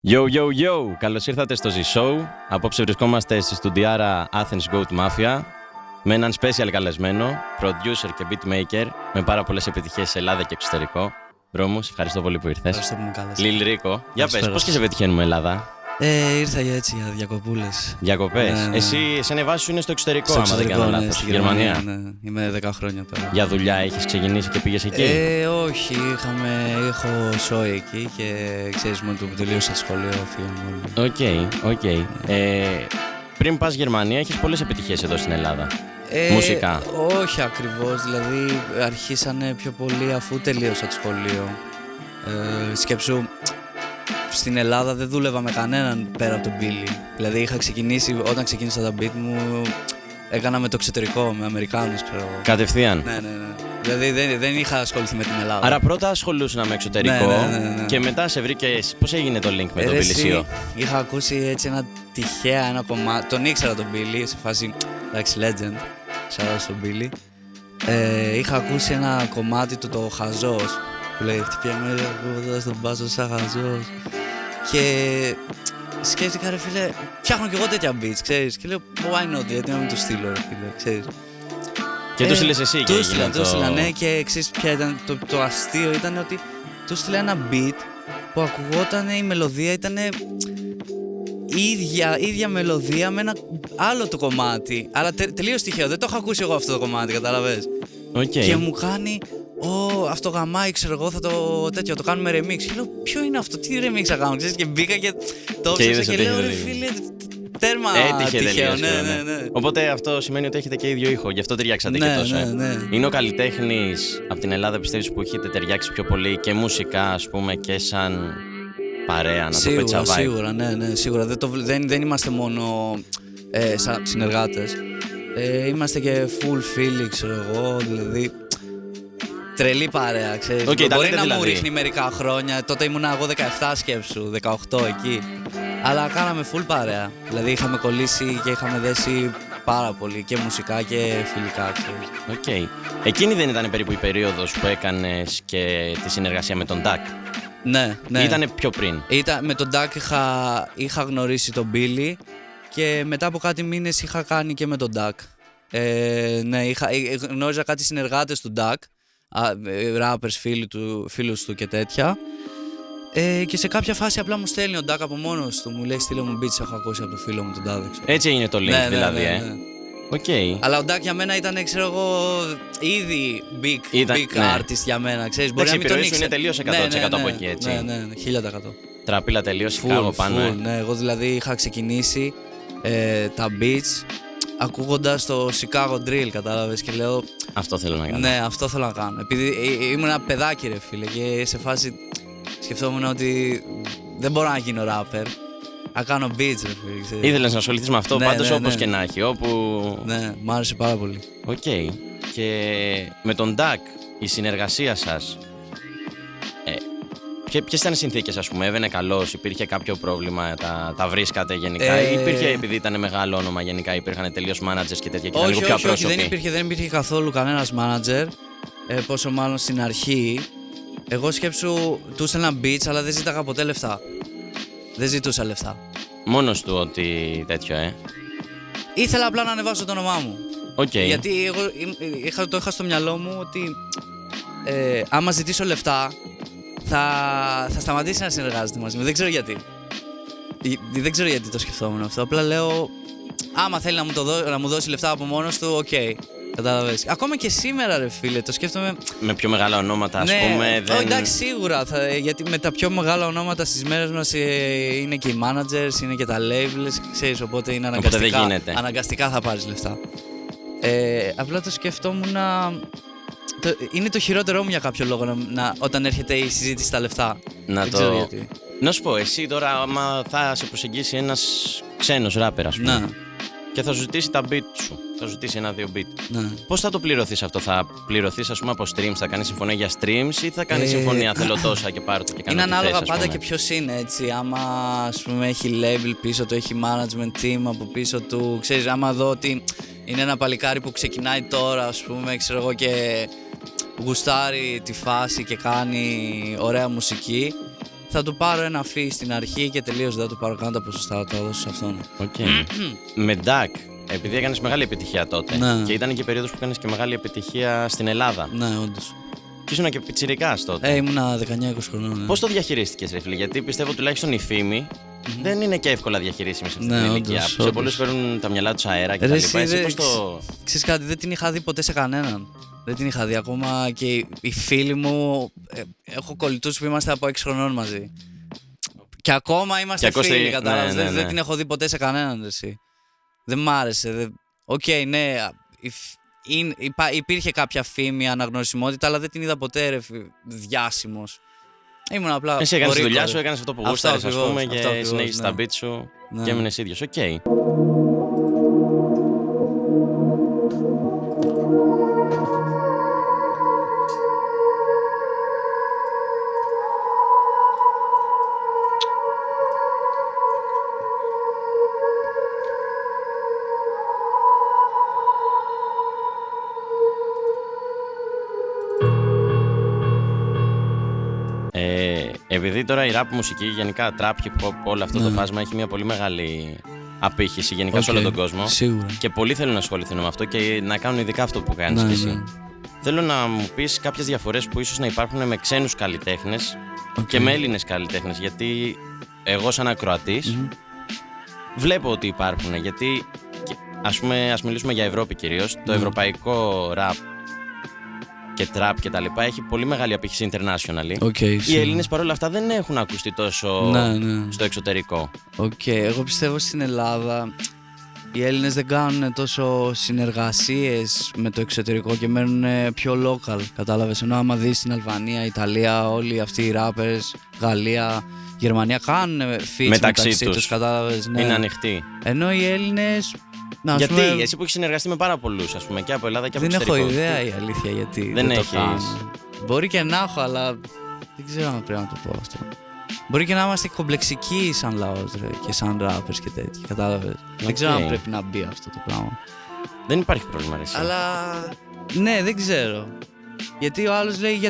Yo, yo, yo! Καλώς ήρθατε στο Z-Show. Απόψε βρισκόμαστε στη στουντιάρα Athens Goat Mafia με έναν special καλεσμένο, producer και beatmaker με πάρα πολλές επιτυχίες σε Ελλάδα και εξωτερικό. Μπρο, σε ευχαριστώ πολύ που ήρθες. Ευχαριστώ που μου κάλεσες. Λιλ Ρίκο, για πες, πώς και σε πετυχαίνουμε Ελλάδα? Ήρθα για έτσι, για διακοπούλες. Διακοπές. Ναι. Εσύ, εσένα η βάση σου είναι στο εξωτερικό, Στο άμα δεν κάνω εξωτερικό, ναι, λάθος. στη Στη Γερμανία. Ναι. Είμαι 10 χρόνια τώρα. Για δουλειά έχεις ξεκινήσει και πήγες εκεί? Όχι, έχω σόι εκεί και ξέρεις μόνο που τελείωσα το σχολείο, φύγαμε όλοι. Οκ. Πριν πας Γερμανία, έχεις πολλές επιτυχίες εδώ στην Ελλάδα. Μουσικά. Όχι ακριβώς, δηλαδή αρχίσανε πιο πολύ αφού τελείωσα το σχολείο. Σκέψου, στην Ελλάδα δεν δούλευα με κανέναν πέρα από τον Billy. Δηλαδή είχα ξεκινήσει, όταν ξεκίνησα τα beat μου, έκανα με το εξωτερικό, με Αμερικάνους, ξέρω εγώ. Κατευθείαν. Ναι. Δηλαδή δεν είχα ασχοληθεί με την Ελλάδα. Άρα πρώτα ασχολούσαν με εξωτερικό Ναι. και μετά σε βρήκες. Πώς έγινε το link με τον Εσύ, Πιλισίο? είχα ακούσει έτσι ένα κομμάτι. Τον ήξερα τον Billy, σε φάση εντάξει, legend. Σαρά στον Billy. Είχα ακούσει ένα κομμάτι του, το Χαζός, που λέει χτυπιέμαι ακούγοντας τον μπάσο σαν χαζός. Και σκέφτηκα, ρε φίλε, φτιάχνω κι εγώ τέτοια beats, ξέρεις. Και λέω, why not, γιατί να μην του στείλω, ρε φίλε, ξέρεις. Και του στείλες εσύ και έγινε Του στείλα, ναι, και εξής ποια ήταν το αστείο, ήταν ότι του στείλα ένα beat που ακουγόταν, η μελωδία ήταν ίδια μελωδία με ένα άλλο το κομμάτι, αλλά τελείως τυχαίο, δεν το έχω ακούσει εγώ αυτό το κομμάτι, κατάλαβες. Και μου κάνει, αυτό γαμάει, ξέρω εγώ, θα το κάνουμε remix. Και λέω, ποιο είναι αυτό, τι remix θα κάνουμε, ξέρεις, και μπήκα και το ψάξα και λέω, ρε φίλε, τέρμα τυχαίο, ναι. Οπότε αυτό σημαίνει ότι έχετε και ίδιο ήχο, γι' αυτό ταιριάξατε και τόσο. Ναι. Είναι ο καλλιτέχνης από την Ελλάδα, πιστεύεις, που έχετε ταιριάξει πιο πολύ και μουσικά, ας πούμε, και σαν παρέα, να το πετσαβάει? Σίγουρα, ναι, σίγουρα. Δεν είμαστε μόνο σαν συνεργάτες. Είμαστε και full φίλοι, ξέρω εγώ, δηλαδή τρελή παρέα, ξέρεις. Μπορεί να μου ρίχνει μερικά χρόνια, τότε ήμουνα εγώ 17 σκέψου, 18 εκεί. Αλλά κάναμε full παρέα, δηλαδή είχαμε κολλήσει και είχαμε δέσει πάρα πολύ και μουσικά και φιλικά, ξέρεις. Εκείνη δεν ήταν περίπου η περίοδος που έκανες και τη συνεργασία με τον Duck? Ναι. Ήτανε πιο πριν? Με τον Duck είχα γνωρίσει τον Billy και μετά από κάτι μήνες είχα κάνει και με τον Duck. Ναι, γνώριζα κάτι συνεργάτες του Duck, rappers, φίλους του και τέτοια. Και σε κάποια φάση απλά μου στέλνει ο Duck από μόνος του, μου λέει στείλε μου beats, έχω ακούσει από το φίλο μου τον τάδε. Έτσι έγινε το link δηλαδή, ναι. Αλλά ο Duck για μένα ήταν, ξέρω εγώ, ήδη big artist για μένα, ξέρεις. Μπορεί να μην τον ήξερε. Είναι τελείως 100% από εκεί, έτσι. Ναι, 1000%. Τραπίλα τελείως, Σικάγο πάνω. Ναι, εγώ δηλαδή είχα ξεκινήσει τα beats ακούγοντας το Chicago Drill, κατάλαβες, και λέω αυτό θέλω να κάνω. Ναι, αυτό θέλω να κάνω. Επειδή ήμουν ένα παιδάκι, ρε φίλε, και σε φάση σκεφτόμουν ότι δεν μπορώ να γίνω rapper. Να κάνω beats, ρε φίλε. Ήθελες να ασχοληθείς με αυτό, πάντως όπως και να έχει, όπου... Ναι, μ' άρεσε πάρα πολύ. Και με τον Duck, η συνεργασία σας, ποιες ήταν οι συνθήκες, ας πούμε, έβαινε καλός, υπήρχε κάποιο πρόβλημα, τα βρίσκατε γενικά, ή υπήρχε, επειδή ήταν μεγάλο όνομα γενικά, υπήρχαν τελείως managers και τέτοια και ήταν λίγο πιο απρόσωποι? Όχι, δεν υπήρχε καθόλου κανένας manager, πόσο μάλλον στην αρχή. Εγώ σκέψου, του έστελνα beats, αλλά δεν ζήταγα ποτέ λεφτά. Δεν ζητούσα λεφτά. Μόνος του ότι τέτοιο, Ήθελα απλά να ανεβάσω το όνομά μου. Γιατί εγώ το είχα στο μυαλό μου ότι άμα ζητήσω λεφτά, θα σταματήσει να συνεργάζεται μαζί μου. Δεν ξέρω γιατί. Δεν ξέρω γιατί το σκεφτόμουν αυτό. Απλά λέω, άμα θέλει να μου δώσει λεφτά από μόνος του, κατάλαβες. Ακόμα και σήμερα, ρε φίλε, το σκέφτομαι. Με πιο μεγάλα ονόματα, ας πούμε. Εντάξει, σίγουρα. Γιατί με τα πιο μεγάλα ονόματα στις μέρες μας είναι και οι managers, είναι και τα labels, ξέρεις, οπότε είναι αναγκαστικά θα πάρεις λεφτά. Απλά το σκεφτόμουν είναι το χειρότερό μου για κάποιο λόγο όταν έρχεται η συζήτηση στα λεφτά. Δεν ξέρω γιατί. Να σου πω, εσύ τώρα, άμα θα σε προσεγγίσει ένας ξένος ράπερ, ας πούμε, και θα σου ζητήσει τα beat σου, θα σου ζητήσει 1-2 beat. Πώς θα το πληρωθείς αυτό? Θα πληρωθείς, ας πούμε, από streams, θα κάνεις συμφωνία για streams ή θα κάνεις συμφωνία θέλω τόσα και πάρω το και κάνω? Είναι ανάλογα πάντα και ποιος είναι, έτσι. Άμα, ας πούμε, έχει label πίσω του, έχει management team από πίσω του, ξέρεις, άμα δω ότι είναι ένα παλικάρι που ξεκινάει τώρα, ας πούμε, ξέρω εγώ, και γουστάρει τη φάση και κάνει ωραία μουσική, θα του πάρω ένα fee στην αρχή και τελείως δεν θα του πάρω καν τα ποσοστά, θα δώσω σε αυτόν. Με Duck, επειδή έκανες μεγάλη επιτυχία τότε, ναι. Και ήταν και περίοδος που έκανες και μεγάλη επιτυχία στην Ελλάδα. Ναι, όντως. Και ήσουν και πιτσιρικάς τότε. Ήμουνα 19-20 χρονών. Ναι. Πώς το διαχειρίστηκες, ρε φίλε? Γιατί πιστεύω τουλάχιστον η φήμη δεν είναι και εύκολα διαχειρίσιμη σε αυτή την ηλικία. Σε πολλούς παίρνουν τα μυαλά τους αέρα και τα λοιπά. Εσύ πώς το. Ξέρεις κάτι, δεν την είχα δει ποτέ σε κανέναν. Δεν την είχα δει ακόμα και οι φίλοι μου. Έχω κολλητούς που είμαστε από 6 χρονών μαζί. Και ακόμα είμαστε φίλοι, κατάλαβες. Ναι. Δεν την έχω δει ποτέ σε κανέναν, εσύ. Δεν μ' άρεσε. Οκ, ναι. Υπήρχε κάποια φήμη, αναγνωρισιμότητα, αλλά δεν την είδα ποτέ, ρε, διάσημος. Ήμουν απλά. Εσύ έκανες τη δουλειά σου, έκανες αυτό που γούσταρες, ας πούμε, και συνέχισες τα beat σου και έμεινες ίδιος. Οκ. Επειδή τώρα η rap μουσική, γενικά trap, hip hop, όλο αυτό το φάσμα έχει μια πολύ μεγάλη απήχηση γενικά σε όλο τον κόσμο. Σίγουρα. Και πολλοί θέλουν να ασχοληθούν με αυτό και να κάνουν ειδικά αυτό που κάνεις και εσύ. Θέλω να μου πεις κάποιες διαφορές που ίσως να υπάρχουν με ξένους καλλιτέχνες και με Έλληνες καλλιτέχνες. Γιατί εγώ, σαν ακροατής, βλέπω ότι υπάρχουν. Γιατί, ας μιλήσουμε για Ευρώπη κυρίως, το ευρωπαϊκό rap και trap και τα λοιπά έχει πολύ μεγάλη απήχηση internationally. Οι Έλληνες παρόλα αυτά δεν έχουν ακουστεί τόσο στο εξωτερικό. Εγώ πιστεύω στην Ελλάδα οι Έλληνες δεν κάνουν τόσο συνεργασίες με το εξωτερικό και μένουν πιο local, κατάλαβες? Ενώ άμα δεις στην Αλβανία, Ιταλία, όλοι αυτοί οι rappers, Γαλλία, Γερμανία κάνουν feats μεταξύ τους, κατάλαβες? Ναι. Είναι ανοιχτοί. Ενώ οι Έλληνες. Γιατί εσύ που έχεις συνεργαστεί με πάρα πολλούς, ας πούμε, και από Ελλάδα και από εξωτερικό. εξωτερικό. Δεν έχω ιδέα η αλήθεια γιατί δεν το έχεις. κάνω. Μπορεί και να έχω, αλλά δεν ξέρω αν πρέπει να το πω αυτό. Μπορεί και να είμαστε κομπλεξικοί σαν λαός και σαν rappers και τέτοια, κατάλαβες? Δεν ξέρω αν πρέπει να μπει αυτό το πράγμα. Δεν υπάρχει πρόβλημα, ρε. Αλλά ναι, δεν ξέρω. Γιατί ο άλλος λέει,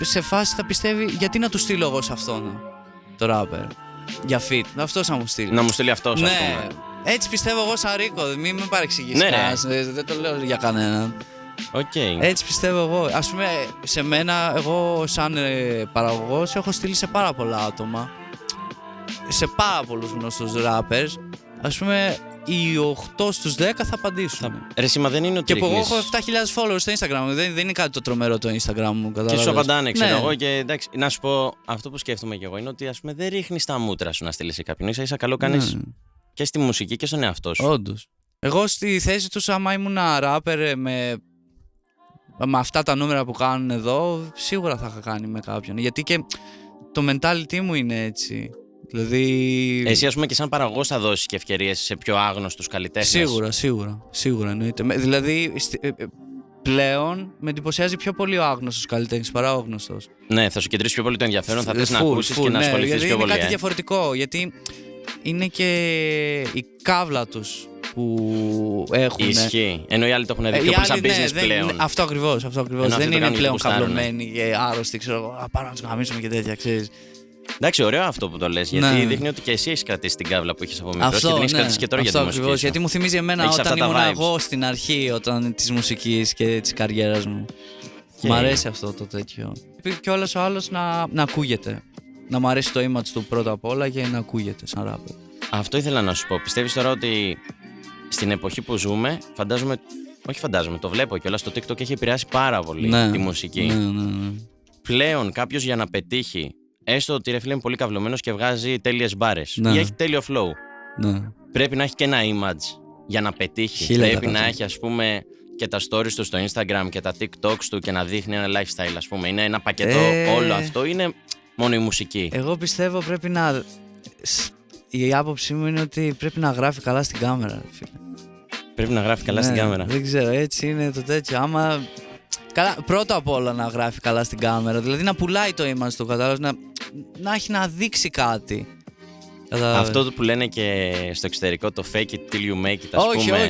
σε φάση θα πιστεύει, γιατί να του στείλω εγώ σε αυτόν το rapper για feat. Αυτός να μου στείλει. Να μου στείλει αυτός, ας πούμε. Έτσι πιστεύω εγώ σαν Ρίκο, μην με παρεξηγήσεις κανένας, δεν το λέω για κανέναν. Έτσι πιστεύω εγώ. Ας πούμε, σε μένα, εγώ σαν παραγωγός έχω στείλει σε πάρα πολλά άτομα, σε πάρα πολλούς γνωστούς rappers. Ας πούμε, οι 8 στους 10 θα απαντήσουν. Ρε σήμα, δεν είναι ότι και που εγώ έχω 7.000 followers στο Instagram, δεν είναι κάτι το τρομερό το Instagram μου. Και σου απαντάνε, ξέρω εγώ. Και εντάξει, να σου πω, αυτό που σκέφτομαι κι εγώ είναι ότι, ας πούμε, δεν ρίχνεις τα μούτρα σου να στείλεις σε κάποιον. Ίσα καλό κάνεις και στη μουσική και στον εαυτό σου. Όντως. Εγώ στη θέση τους, άμα ήμουν rapper με αυτά τα νούμερα που κάνουν εδώ, σίγουρα θα είχα κάνει με κάποιον. Γιατί και το mentality μου είναι έτσι. Δηλαδή. Εσύ, ας πούμε, και σαν παραγωγός θα δώσεις και ευκαιρίες σε πιο άγνωστους καλλιτέχνες. Σίγουρα εννοείται. Δηλαδή, πλέον με εντυπωσιάζει πιο πολύ ο άγνωστος καλλιτέχνης παρά ο γνωστός. Ναι, θα σου κεντρήσει πιο πολύ το ενδιαφέρον, θα θες να ακούσεις και να ασχοληθείς πιο πολύ. Είναι κάτι διαφορετικό, γιατί είναι και η κάβλα τους που έχουν. Ισχύει. Ενώ οι άλλοι το έχουν δει πιο πολύ σαν business πλέον. Αυτό ακριβώς. Δεν είναι πλέον καυλωμένοι και άρρωστοι, ξέρω εγώ, πάμε να τους γαμίσουμε και τέτοια, ξέρεις. Εντάξει, ωραίο αυτό που το λες, γιατί δείχνει ότι και εσύ έχεις κρατήσει την κάβλα που είχες από μικρός και την έχεις κρατήσει και τώρα για τη μουσική σου. Γιατί μου θυμίζει εμένα όταν ήμουν εγώ στην αρχή της μουσικής και της καριέρας μου. Μ' αρέσει αυτό το τέτοιο. Και όλος ο άλλος να ακούγεται. Να μ' αρέσει το image του πρώτα απ' όλα και να ακούγεται σαν rapper. Αυτό ήθελα να σου πω. Πιστεύεις τώρα ότι στην εποχή που ζούμε, το βλέπω κιόλας, το TikTok έχει επηρεάσει πάρα πολύ τη μουσική. Ναι. Πλέον κάποιος για να πετύχει, έστω ότι ρε φίλε είναι πολύ καυλωμένος και βγάζει τέλειες μπάρες ή έχει τέλειο flow, πρέπει να έχει και ένα image για να πετύχει. Πρέπει να έχει, ας πούμε, και τα stories του στο Instagram και τα TikToks του και να δείχνει ένα lifestyle, ας πούμε. Είναι ένα πακετό όλο αυτό, είναι μόνο η μουσική. Εγώ πιστεύω πρέπει να. Η άποψή μου είναι ότι πρέπει να γράφει καλά στην κάμερα, φίλε. Πρέπει να γράφει καλά στην κάμερα. Δεν ξέρω, έτσι είναι το τέτοιο. Άμα. Καλά, πρώτα απ' όλα να γράφει καλά στην κάμερα. Δηλαδή να πουλάει το image του, κατάλαβες, να έχει να δείξει κάτι. Αυτό που λένε και στο εξωτερικό, το fake it till you make it, ας πούμε.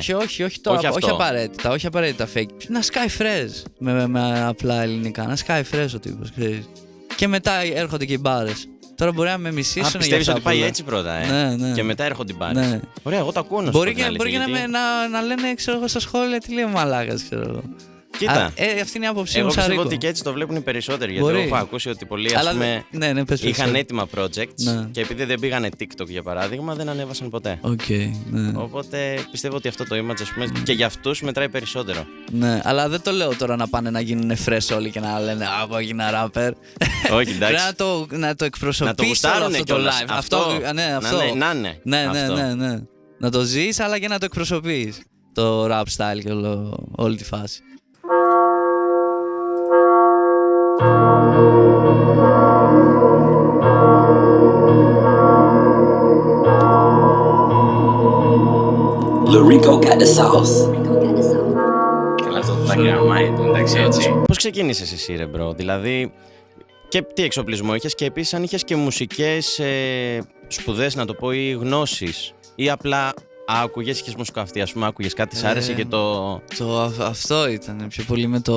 Όχι απαραίτητα fake. Να σκάει fresh με απλά ελληνικά. Να σκάει fresh ο τύπος, ξέρεις. Και μετά έρχονται και οι μπάρες. Τώρα μπορεί να με μισήσουν. Πιστεύεις ότι πάει έτσι πρώτα, Ναι. Και μετά έρχονται οι μπάρες. Ναι. Ωραία, εγώ το ακούω να σου Μπορεί πω την αλήθεια, και γιατί... να λένε, ξέρω εγώ, στα σχόλια τι λέει ο μαλάκας, ξέρω εγώ. Κοίτα, αυτή είναι η άποψή μου. εγώ πιστεύω ότι και έτσι το βλέπουν οι περισσότεροι. Γιατί έχω ακούσει ότι πολλοί είχαν έτοιμα projects και επειδή δεν πήγανε TikTok για παράδειγμα, δεν ανέβασαν ποτέ. Οπότε πιστεύω ότι αυτό το image, ας πούμε, και για αυτούς μετράει περισσότερο. Ναι, αλλά δεν το λέω τώρα να πάνε να γίνουν fresh όλοι και να λένε εγώ έγινα rapper. Όχι, εντάξει. Πρέπει να το εκπροσωπήσω αυτό το live. Αυτό. Ναι. Να το ζεις, αλλά και να το εκπροσωπείς. Το rap style και όλη τη φάση. Lurico got the sauce. Καλά, αυτό τα γραμμάει, εντάξει, έτσι. Πώς ξεκίνησες εσύ, ρε μπρο, δηλαδή, και τι εξοπλισμό είχες και επίσης αν είχες και μουσικές σπουδές, να το πω, ή γνώσεις, ή απλά άκουγες, είχες μουσικοαυτή, ας πούμε, άκουγες κάτι, σ' άρεσε και αυτό ήταν πιο πολύ με το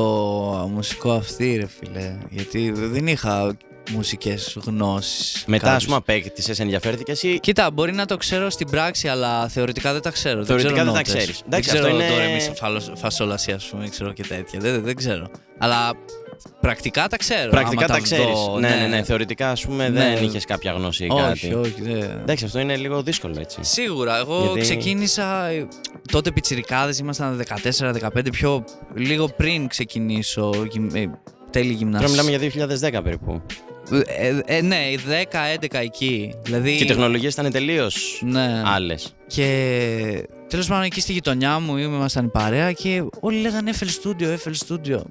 μουσικό αυτή, ρε φίλε, γιατί δεν είχα μουσικές γνώσεις. Μετά, ας πούμε, απέκτησες, ενδιαφέρθηκες ή... Κοίτα, μπορεί να το ξέρω στην πράξη, αλλά θεωρητικά δεν τα ξέρω. Θεωρητικά δεν τα ξέρεις. Δεν ξέρω τώρα εμείς φασόλαση, ας πούμε, ξέρω και τέτοια. Δεν ξέρω. Αλλά πρακτικά τα ξέρω. Πρακτικά τα ξέρεις. Ναι. Θεωρητικά, ας πούμε, δεν είχες κάποια γνώση ή κάτι. Όχι. Εντάξει, αυτό είναι λίγο δύσκολο, έτσι. Σίγουρα. Εγώ ξεκίνησα. Τότε πιτσιρικάδες, ήμασταν 14-15, λίγο πριν ξεκινήσω τέλη γυμνασίου. Τώρα μιλάμε για 2010 περίπου. Ναι, 10-11 εκεί. Δηλαδή... Και οι τεχνολογίες ήταν τελείως άλλες. Και τέλος πάντων εκεί στη γειτονιά μου ήμασταν η παρέα και όλοι λέγανε FL Studio.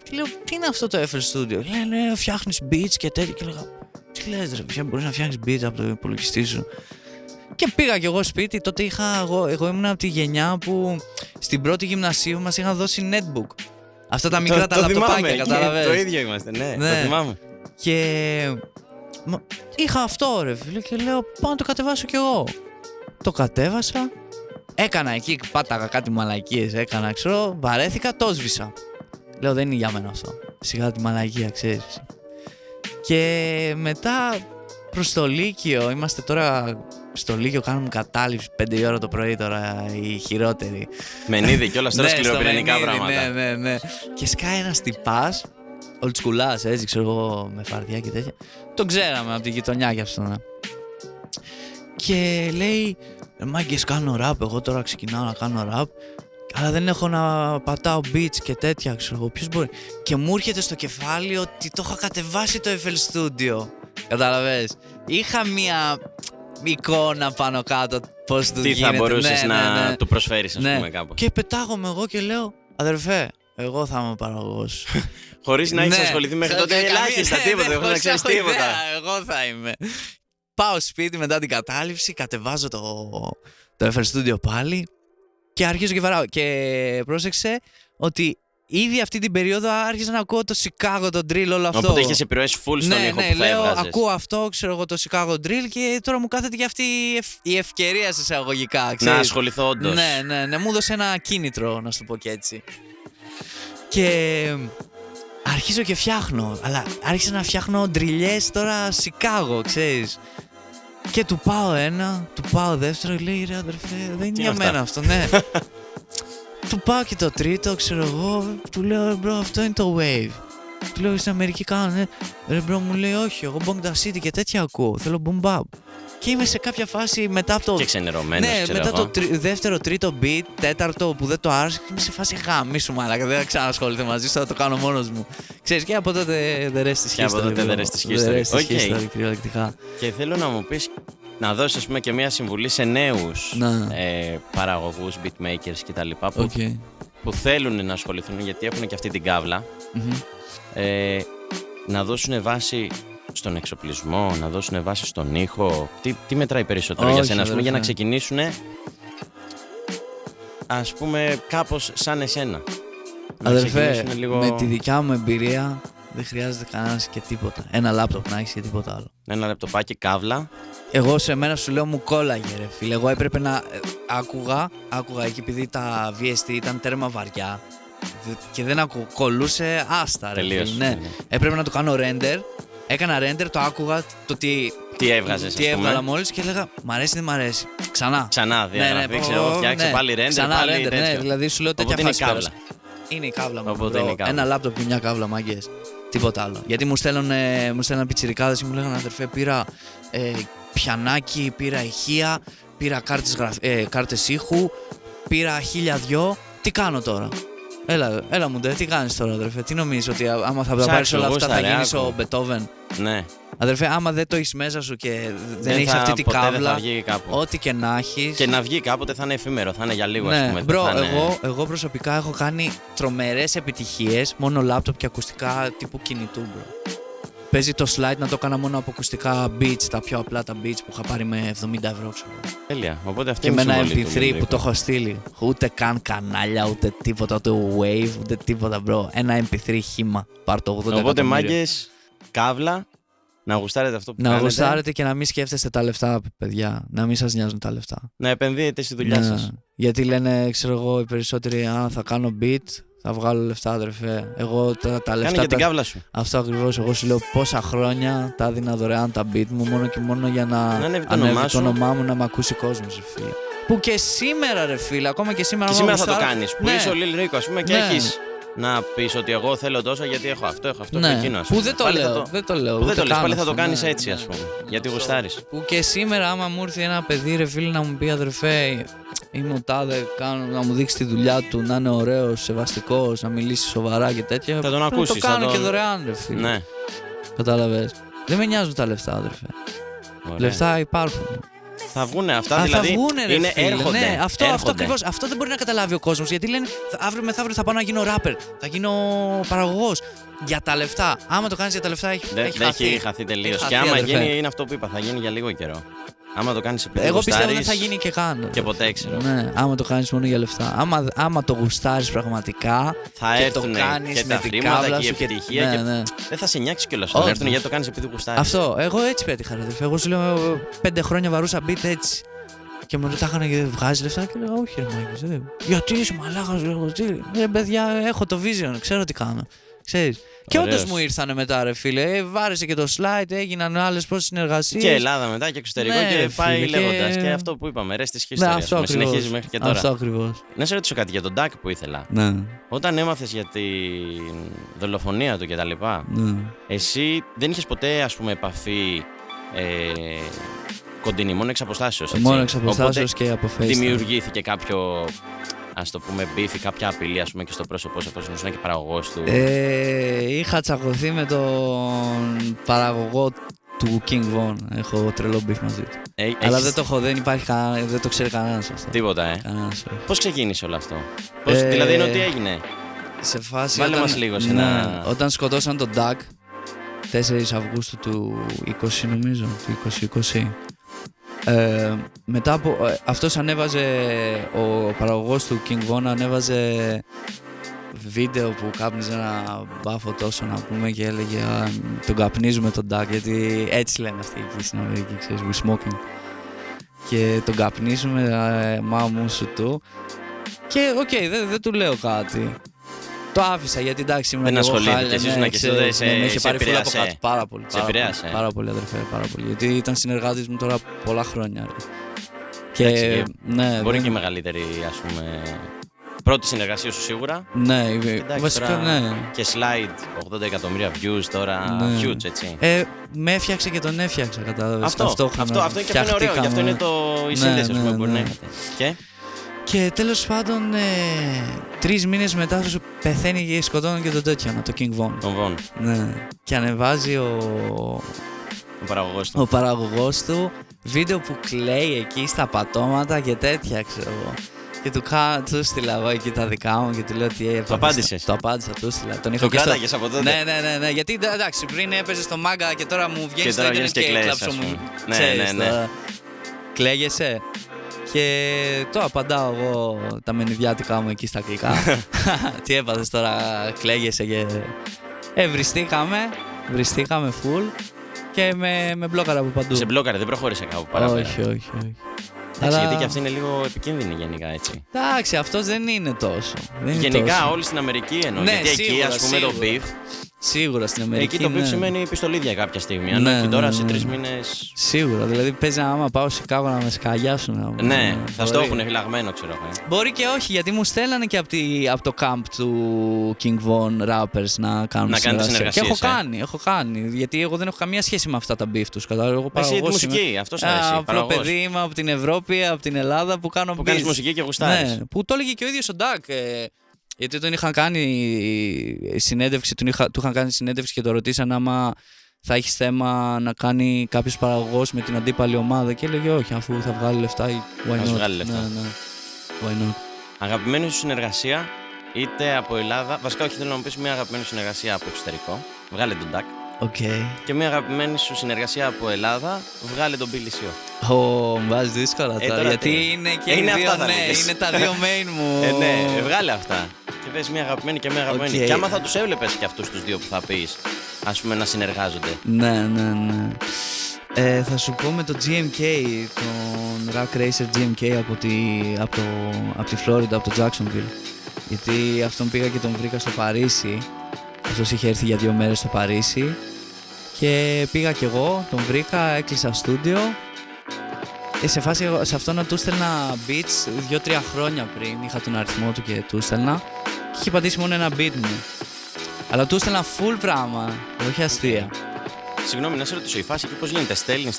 Και λέω, τι είναι αυτό το FL Studio? Λένε, φτιάχνεις beats και τέτοια. Και λέγα, τι λες ρε, πια μπορείς να φτιάχνεις beats από το υπολογιστή σου? Και πήγα κι εγώ σπίτι. Τότε εγώ ήμουν από τη γενιά που στην πρώτη γυμνασίου μας είχαν δώσει netbook. Αυτά τα μικρά τα λαπτοπάκια, κατάλαβες? Το ίδιο είμαστε, ναι, το θυμάμαι. Και είχα αυτό, ρε φίλε, και λέω πάω να το κατεβάσω κι εγώ. Το κατέβασα, έκανα εκεί, πάταγα κάτι μαλακίες, ξέρω, βαρέθηκα, το σβήσα. Λέω δεν είναι για μένα αυτό, σιγά τη μαλακία, ξέρεις. Και μετά προς το Λύκειο, είμαστε τώρα στο Λύκειο, κάνουμε κατάληψη 5 η ώρα το πρωί τώρα, οι χειρότεροι. Μενίδη κιόλας τώρα σκληροπυρηνικά πράγματα. Ναι. Και σκάει ένας τυπάς, ολτσκουλάς, έτσι ξέρω εγώ, με φαρδιά και τέτοια. Τον ξέραμε από τη γειτονιά κι αυτόν. Και λέει, μάγκες, κάνω ραπ, εγώ τώρα ξεκινάω να κάνω ραπ, αλλά δεν έχω να πατάω beats και τέτοια, ξέρω εγώ, ποιος μπορεί? Και μου έρχεται στο κεφάλι ότι το είχα κατεβάσει το FL Studio. Κατάλαβες? Είχα μία εικόνα πάνω κάτω πώς του γίνεται. Τι θα μπορούσες να του προσφέρεις, ας πούμε, κάπου. Και πετάγομαι εγώ και λέω, αδερφέ, εγώ θα είμαι παραγωγός. Χωρίς να έχεις ασχοληθεί μέχρι τότε ελάχιστα, τίποτα, δεν θα ξέρεις τίποτα. Εγώ θα είμαι. Πάω σπίτι μετά την κατάληψη, κατεβάζω το FL Studio πάλι και αρχίζω και βαράω. Και πρόσεξε ότι ήδη αυτή την περίοδο άρχισα να ακούω το Chicago, το drill, όλο αυτό. Οπότε είχες επιρροές full στον ήχο που θα λέω, έβγαζες. Ακούω αυτό, ξέρω εγώ, το Chicago drill και τώρα μου κάθεται και αυτή η ευκαιρία σε εισαγωγικά. Να ασχοληθώ όντως. Ναι, μου έδωσε ένα κίνητρο, να σου το πω και έτσι. Και αρχίζω και φτιάχνω, αλλά άρχισα να φτιάχνω ντριλιές τώρα Chicago, ξέρεις. Και του πάω ένα, του πάω δεύτερο, λέει ρε αδερφέ, δεν είναι για μένα αυτό, ναι. Του πάω και το τρίτο, ξέρω εγώ, του λέω μπρο, αυτό είναι το wave. Του λέω στην Αμερική κάνανε, ρε μπρο, μου λέει όχι, εγώ Bongda City και τέτοια ακούω, θέλω boom bap. Και είμαι σε κάποια φάση μετά από το. Και ξενερωμένος, ναι, μετά το δεύτερο, τρίτο beat, τέταρτο που δεν το άρεσε, και είμαι σε φάση γαμίσου μαλάκα. Δεν θα ξανασχοληθώ μαζί σου, θα το κάνω μόνος μου. Ξέρεις, και από τότε the rest is history. Και από τότε the rest is history. Κυριολεκτικά. Και θέλω να μου πεις, να δώσεις ας πούμε και μια συμβουλή σε νέους παραγωγούς, beatmakers κτλ. Που θέλουν να ασχοληθούν γιατί έχουν και αυτή την κάβλα. Να δώσουν βάση στον εξοπλισμό, να δώσουν βάση στον ήχο. Τι μετράει περισσότερο για σένα, ας πούμε, για να ξεκινήσουν, ας πούμε, κάπως σαν εσένα? Αδερφέ, με τη δικιά μου εμπειρία δεν χρειάζεται κανένας και τίποτα. Ένα λάπτοπ να έχεις και τίποτα άλλο. Ένα λαπτοπάκι, κάβλα. Εγώ σε μένα σου λέω μου κόλλαγε ρε φίλε. Εγώ έπρεπε να άκουγα εκεί επειδή τα VST ήταν τέρμα βαριά και δεν κολλούσε άστα ρε. Τελείως. Ναι. Έπρεπε να το κάνω render. Έκανα render, το άκουγα το ότι Τι έβγαζες, τι έβγαλα μόλις και έλεγα μ' αρέσει, δεν μ' αρέσει. Ξανά διαγραφή, ξέρω, φτιάξε πάλι render, πάλι render, τέτοιο. ναι, δηλαδή σου λέω τέτοια φάση πέρασα. Είναι η κάβλα μου. Ένα λάπτοπ και μια κάβλα, μάγκες. Τίποτα άλλο. Γιατί μου στέλνουν πιτσιρικάδες και μου λέγανε αδερφέ, πήρα πιανάκι, πήρα ηχεία, πήρα κάρτες ήχου, πήρα 1002. Τι κάνω τώρα? Έλα μου, τι κάνεις τώρα, αδερφέ? Τι νομίζεις ότι άμα θα πάρεις όλα αυτά θα γίνεις ο Μπετόβεν? Ναι. Αδερφέ, άμα δεν το έχεις μέσα σου και δεν έχεις αυτή την κάβλα, ό,τι και να έχεις. Και να βγει κάποτε θα είναι εφήμερο, θα είναι για λίγο, ναι, ας πούμε. Μπρο, εγώ προσωπικά έχω κάνει τρομερές επιτυχίες μόνο λάπτοπ και ακουστικά τύπου κινητού, μπρο. Παίζει το slide να το έκανα μόνο από ακουστικά beats, τα πιο απλά τα beats που είχα πάρει με 70€, ξέρω. Τέλεια. Οπότε αυτή και με ένα MP3 που το έχω στείλει. Ούτε καν κανάλια, ούτε τίποτα, ούτε wave, ούτε τίποτα, μπρο. Ένα MP3 χύμα. Πάρ' το 80€. Οπότε μάγκες, κάβλα, να γουστάρετε αυτό που κάνετε. Να γουστάρετε και να μην σκέφτεστε τα λεφτά, παιδιά. Να μην σας νοιάζουν τα λεφτά. Να επενδύετε στη δουλειά σας. Γιατί λένε, ξέρω εγώ, οι περισσότεροι, θα κάνω beat. Θα βγάλω λεφτά, αδερφέ. Εγώ τα λεφτά. Κάνε και την κάβλα σου. Αυτό ακριβώς. Εγώ σου λέω πόσα χρόνια τα έδινα δωρεάν τα beat μου μόνο και μόνο για να ανέβει το όνομά μου, να με ακούσει κόσμος, ρε φίλε. Που και σήμερα, ρε φίλε, ακόμα και σήμερα. Και σήμερα θα το κάνεις. Που είσαι ο Lil Rico, ας πούμε, και έχεις να πεις ότι εγώ θέλω τόσο γιατί έχω αυτό, έχω εκείνο. Που δεν το λέω. Δεν το λέω. Δεν το λες, πάλι θα το κάνεις έτσι, ας πούμε. Γιατί γουστάρεις. Που και σήμερα, άμα μου έρθει ένα παιδί, ρε φίλε, να μου πει αδερφέ, είμαι ο τάδε, να μου δείξει τη δουλειά του, να είναι ωραίος, σεβαστικός, να μιλήσει σοβαρά και τέτοια. Θα τον ακούσεις. Το κάνω και δωρεάν, ρε φίλε. Ναι. Κατάλαβες. Δεν με νοιάζουν τα λεφτά, αδερφέ. Λεφτά υπάρχουν. Θα βγουνε αυτά, δηλαδή. Θα βγουνε, ρε φίλε. Έρχονται. Ναι, αυτό ακριβώς. Αυτό δεν μπορεί να καταλάβει ο κόσμος. Γιατί λένε αύριο μεθαύριο θα πάω να γίνω rapper, θα γίνω παραγωγός. Για τα λεφτά. Άμα το κάνεις για τα λεφτά, έχει χαθεί τελείως. Και άμα γίνει, είναι αυτό που είπα, θα γίνει για λίγο καιρό. Άμα το κάνεις επειδή εγώ γουστάρεις, πιστεύω δεν θα γίνει και καν. Και ποτέ ξέρω. Ναι, άμα το κάνεις μόνο για λεφτά. Άμα το γουστάρεις πραγματικά θα και το κάνεις με την κάβλα σου και η επιτυχία. Ναι. Δεν θα σε νοιάξει κιόλας να έρθουν γιατί το κάνεις επειδή γουστάρεις. Αυτό. Εγώ έτσι πέτυχα. Εγώ σου λέω 5 χρόνια βαρούσα beat έτσι. Και με ρωτάγανε και βγάζει λεφτά και λέω όχι, ρε μάγκες. Γιατί είσαι μαλάκας, ρε παιδιά, έχω το vision, ξέρω τι κάνω. Ξέρεις. Και όντως μου ήρθανε μετά, ρε φίλε. Βάρεσε και το slide, έγιναν άλλες πόσες συνεργασίες. Και Ελλάδα μετά και εξωτερικό, ναι, και πάει λέγοντας. Και αυτό που είπαμε, ρε στις ιστορίες. Ναι, συνεχίζει μέχρι και τώρα. Αυτό ακριβώς. Να σε ρωτήσω κάτι για τον Duck που ήθελα. Ναι. Όταν έμαθες για τη δολοφονία του κτλ. Ναι. Εσύ δεν είχες ποτέ, ας πούμε, επαφή κοντινή, μόνο εξ αποστάσεως. Μόνο εξ αποστάσεως και από FaceTime. Δημιουργήθηκε κάποιο, ας το πούμε, μπίφι, κάποια απειλή, ας πούμε, και στο πρόσωπό σου, εφόσον ήσουν και παραγωγός του. Είχα τσακωθεί με τον παραγωγό του King Von. Έχω τρελό μπίφ μαζί του. Αλλά δεν το έχω, δεν το ξέρει κανένας αυτό. Τίποτα, Κανένας. Πώς ξεκίνησε όλο αυτό? Δηλαδή είναι ότι έγινε. Σε φάση. Βάλε μας λίγο σε ένα. Όταν σκοτώσαν τον Duck 4 Αυγούστου του 20, νομίζω, του 2020. Μετά από αυτός ανέβαζε, ο παραγωγός του King Von ανέβαζε βίντεο που κάπνιζε ένα μπάφο τόσο, να πούμε, και έλεγε τον καπνίζουμε τον Duck, γιατί έτσι λένε αυτοί εκεί στην Αμερική, ξέρεις, we smoking, και τον καπνίζουμε μάμου σου του, και δεν του λέω κάτι. Το άφησα γιατί εντάξει ήμουν δεν και εγώ χάλια. Δεν ασχολήθηκες, ήσουν και με είχε πάρει φούλα από κάτω πάρα πολύ. Σε επηρέασε. Πάρα πολύ, αδερφέ, πάρα πολύ. Γιατί ήταν συνεργάτης μου τώρα πολλά χρόνια. Και ναι, μπορεί και η μεγαλύτερη, ας πούμε, πρώτη συνεργασία σου σίγουρα. Ναι, εντάξει, βασικά τώρα, ναι. Και slide, 80 εκατομμύρια views τώρα, ναι. Huge, έτσι. Με έφτιαξε και τον έφτιαξα, κατάλαβες. Αυτό είναι και αυτό είναι ωραίο, γι' αυτό είναι η σύνδεση που μπορεί να έχετε. Και τέλος πάντων, 3 μήνες μετά πεθαίνει και σκοτώνουν και τον τέτοιον, το King Von. Τον Von. Ναι. Και ανεβάζει ο παραγωγός του βίντεο που κλαίει εκεί στα πατώματα και τέτοια, ξέρω εγώ. Και του στείλα εγώ εκεί τα δικά μου και του λέω τι έπαιζε. Το απάντησες? Το απάντησα, του στείλα. Το κράταγες από τότε? Ναι. Γιατί εντάξει, πριν έπαιζε στο μάγκα και τώρα μου βγαίνει στο ίντερνετ και κλάψω μου. Ναι. Κλαίγεσαι. Και το απαντάω εγώ τα μενιδιάτικά μου εκεί στα αγγλικά. Τι έπαθες τώρα, κλαίγεσαι και... Βριστήκαμε full και με μπλόκαρα από παντού. Σε μπλόκαρα, δεν προχώρησε κάπου παραπέρα? Όχι. Εντάξει, γιατί και αυτή είναι λίγο επικίνδυνη γενικά, έτσι. Εντάξει, αυτός δεν είναι τόσο. Γενικά όλοι στην Αμερική εννοώ. Ναι, γιατί σίγουρα, εκεί, ας πούμε, το beef Σίγουρα στην Αμερική. Εκεί το beef σημαίνει πιστολίδια κάποια στιγμή. Αν όχι τώρα σε 3 μήνες. Σίγουρα. Δηλαδή παίζει άμα πάω σε Σικάγο να με σκαλιάσουν. Ναι, θα στο έχουν φυλαγμένο, ξέρω εγώ. Μπορεί και όχι, γιατί μου στέλνανε και από το camp του King Von Rappers να κάνουν συνεργασία. Και έχω κάνει. Γιατί εγώ δεν έχω καμία σχέση με αυτά τα beef τους. Εσύ τη μουσική, αυτό αρέσει. Απλό παιδί είμαι από την Ευρώπη, από την Ελλάδα που κάνω beef. Που κάνεις μουσική και γουστάρεις. Ναι, που το έλεγε και ο ίδιος ο Ντάκ. Γιατί τον είχαν κάνει συνέντευξη, του είχαν κάνει συνέντευξη και το ρωτήσαν άμα θα έχει θέμα να κάνει κάποιος παραγωγός με την αντίπαλη ομάδα και έλεγε όχι, αφού θα βγάλει λεφτά. Why not? Βγάλει λεφτά. Ναι. Why not? Αγαπημένη σου συνεργασία, είτε από Ελλάδα, βασικά όχι, θέλω να μου πεις μια αγαπημένη συνεργασία από εξωτερικό, βγάλε τον Ντάκ. Okay. Και μια αγαπημένη σου συνεργασία από Ελλάδα, βγάλε τον Billy Sio. Μου βάζει δύσκολα τώρα, γιατί είναι και οι δύο, είναι τα δύο main μου. Ναι, βγάλε αυτά. Και πες μια αγαπημένη και μια αγαπημένη. Και άμα θα τους έβλεπες και αυτούς τους δύο που θα πεις, ας πούμε, να συνεργάζονται. Ναι. Θα σου πω με το GMK, τον Rack Racer GMK από τη Φλόριντα, από το Jacksonville. Γιατί αυτόν πήγα και τον βρήκα στο Παρίσι. Αυτός είχε έρθει για 2 μέρες στο Παρίσι. Και πήγα κι εγώ, τον βρήκα, έκλεισα στούντιο. Σε φάση σε αυτό να του στέλνα beats 2-3 χρόνια πριν. Είχα τον αριθμό του και του στέλνα. Και είχε πατήσει μόνο ένα beat μου. Αλλά του στέλνα full πράγμα, όχι αστεία. Συγγνώμη, να σε ρωτήσω, η φάση εκεί πώς γίνεται? Στέλνεις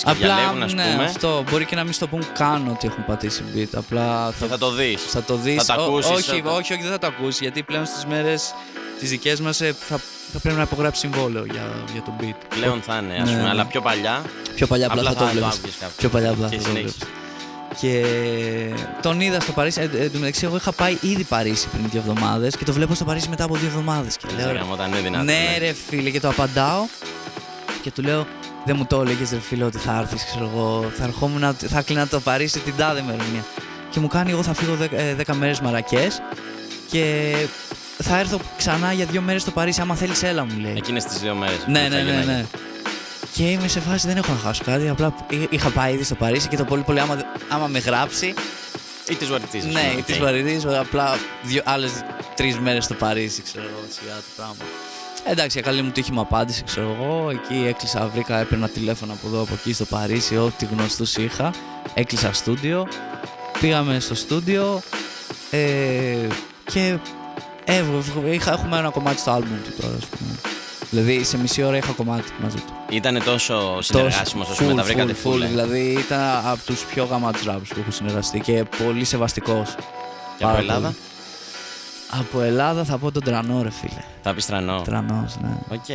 και διαλέγουν, ας πούμε. Ναι, αυτό. Μπορεί και να μην στο πούν καν ότι έχουν πατήσει beat. Απλά θα το δεις. Θα το δεις. Θα το ακούσεις. Όχι, δεν θα το ακούσεις. Γιατί πλέον στις μέρες τις δικές μας θα πρέπει να υπογράψει συμβόλαιο για το beat. Πλέον θα είναι, ας πούμε, αλλά πιο παλιά. Πιο παλιά απλά θα το βλέπεις. Πιο παλιά απλά θα το βλέπεις. Και τον είδα στο Παρίσι. Εν τω μεταξύ, εγώ είχα πάει ήδη Παρίσι πριν 2 εβδομάδες και το βλέπω στο Παρίσι μετά από 2 εβδομάδες. Και λέω, ναι, ρε φίλε, και το απαντάω και του λέω, δεν μου το έλεγες, ρε φίλε, ότι θα έρθεις, ξέρω εγώ. Θα κλείνα το Παρίσι την τάδε ημερομηνία. Και μου κάνει, εγώ θα φύγω 10 μέρες Μαρακές και θα έρθω ξανά για 2 μέρες στο Παρίσι. Άμα θέλεις, έλα, μου λέει. Εκείνες τις 2 μέρες. Ναι. Και είμαι σε φάση, δεν έχω να χάσω κάτι. Απλά είχα πάει ήδη στο Παρίσι και το πολύ άμα με γράψει. Ή τη βαρυτίζεις. Ναι, ή τη βαρυτίζεις. Απλά άλλες 3 μέρες στο Παρίσι, ξέρω εγώ, σιγά το πράγμα. Εντάξει, καλή μου τύχη μου απάντησε, ξέρω εγώ. Εκεί έκλεισα, βρήκα, έπαιρνα τηλέφωνο από εδώ, από εκεί στο Παρίσι, ό,τι γνωστούς είχα. Έκλεισα στούντιο. Πήγαμε στο στούντιο και έχουμε ένα κομμάτι στο άλμπουμ του τώρα, ας πούμε. Δηλαδή σε μισή ώρα είχα κομμάτι μαζί του. Ήτανε τόσο συνεργάσιμος, ας πούμε, τα βρήκατε full. Δηλαδή ήταν από τους πιο γαμάτους rappers που έχω συνεργαστεί και πολύ σεβαστικός. Και από Ελλάδα? Από Ελλάδα θα πω τον Τρανό, ρε φίλε. Θα πεις Τρανό? Τρανός, ναι. Οκ.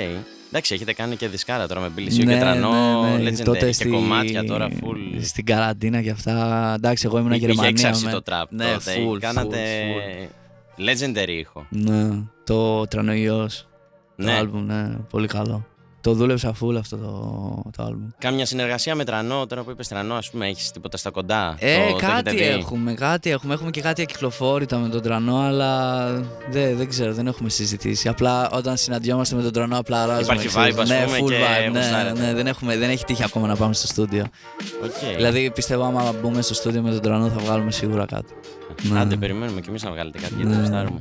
Εντάξει, έχετε κάνει και δισκάρα τώρα με Billy Sio και Τρανό, legendary και κομμάτια τώρα full. Στην καραντίνα και αυτά, εντάξει, εγώ ήμουν Γερμανία. Είχε εξάρσει το trap ναι, τότε, full, κάνατε legendary ήχο. Ναι, το Τρανοϊός. Ναι. Το άλμπουμ, ναι, πολύ καλό. Το δούλεψα full αυτό το άλμπουμ. Κάμια συνεργασία με Τρανό, τώρα που είπες Τρανό, ας πούμε, έχεις τίποτα στα κοντά? Κάτι έχουμε. Έχουμε και κάτι ακυκλοφόρητα με τον Τρανό, αλλά δεν ξέρω, δεν έχουμε συζητήσει. Απλά όταν συναντιόμαστε με τον Τρανό, απλά αράζουμε. Υπάρχει vibe, ας πούμε, full και vibe. Ναι, δεν έχει τύχει ακόμα να πάμε στο στούντιο. Okay. Δηλαδή πιστεύω άμα μπούμε στο στούντιο με τον Τρανό θα βγάλουμε σίγουρα κάτι. Άντε, περιμένουμε κι εμείς να βγάλετε κάτι, γιατί δεν γουστάρουμε.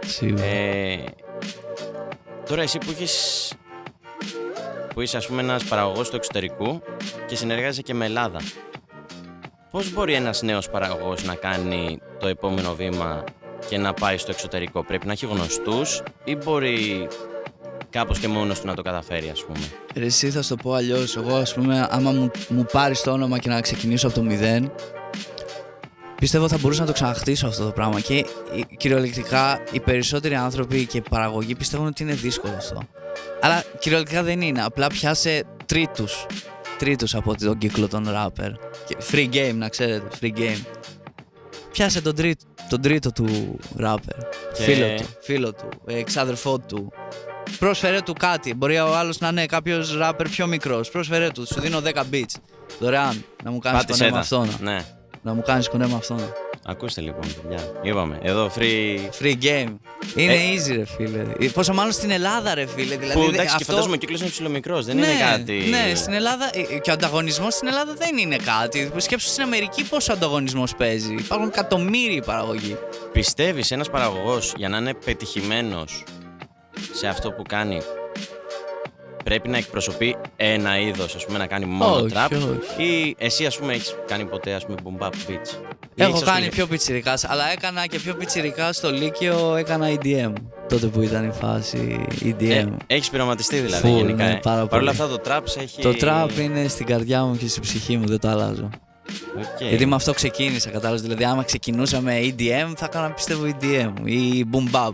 Σίγουρα. Τώρα εσύ που είσαι, ας πούμε, ένας παραγωγός του εξωτερικού και συνεργάζεσαι και με Ελλάδα, πώς μπορεί ένας νέος παραγωγός να κάνει το επόμενο βήμα και να πάει στο εξωτερικό? Πρέπει να έχει γνωστούς ή μπορεί κάπως και μόνος του να το καταφέρει, ας πούμε? Εσύ θα σου το πω αλλιώς. Εγώ, ας πούμε, άμα μου πάρεις το όνομα και να ξεκινήσω από το 0, πιστεύω θα μπορούσα να το ξαναχτίσω αυτό το πράγμα. Και κυριολεκτικά οι περισσότεροι άνθρωποι και παραγωγοί πιστεύουν ότι είναι δύσκολο αυτό. Αλλά κυριολεκτικά δεν είναι. Απλά πιάσε τρίτους από τον κύκλο των rapper. Free game, να ξέρετε, free game. Πιάσε τον τρίτο του rapper. Φίλο του, εξάδερφό του. Πρόσφερε του κάτι. Μπορεί ο άλλος να είναι κάποιος rapper πιο μικρός. Πρόσφερε του, σου δίνω 10 beats. Δωρεάν, να μου κάνεις κονέ με αυτόν. Ναι. Να μου κάνεις κονέ με αυτόν. Ακούστε λοιπόν, παιδιά. Είπαμε, εδώ free game. Είναι easy, ρε φίλε. Πόσο μάλλον στην Ελλάδα, ρε φίλε. Δηλαδή, που εντάξει, και φαντάζομαι ο κύκλος είναι ψιλομικρός, δεν είναι κάτι. Ναι, στην Ελλάδα. Και ο ανταγωνισμός στην Ελλάδα δεν είναι κάτι. Σκέψου στην Αμερική πόσο ανταγωνισμός παίζει. Υπάρχουν εκατομμύριοι παραγωγοί. Πιστεύεις ένας παραγωγός για να είναι πετυχημένος σε αυτό που κάνει πρέπει να εκπροσωπεί ένα είδος, ας πούμε, να κάνει μόνο trap, ή εσύ, ας πούμε, έχεις κάνει ποτέ, ας πούμε, boom bap beats? Έχω κάνει πιο πιτσιρικάς, αλλά έκανα και πιο πιτσιρικάς στο Λύκειο, έκανα EDM. Τότε που ήταν η φάση EDM. Έχεις πειραματιστεί δηλαδή γενικά. Ναι, Παρ' όλα αυτά το trap έχει... Το trap είναι στην καρδιά μου και στη ψυχή μου, δεν το αλλάζω. Γιατί με αυτό ξεκίνησα, κατάλαβες. Δηλαδή, άμα ξεκινούσα με EDM, θα έκανα πιστεύω EDM ή boom bap.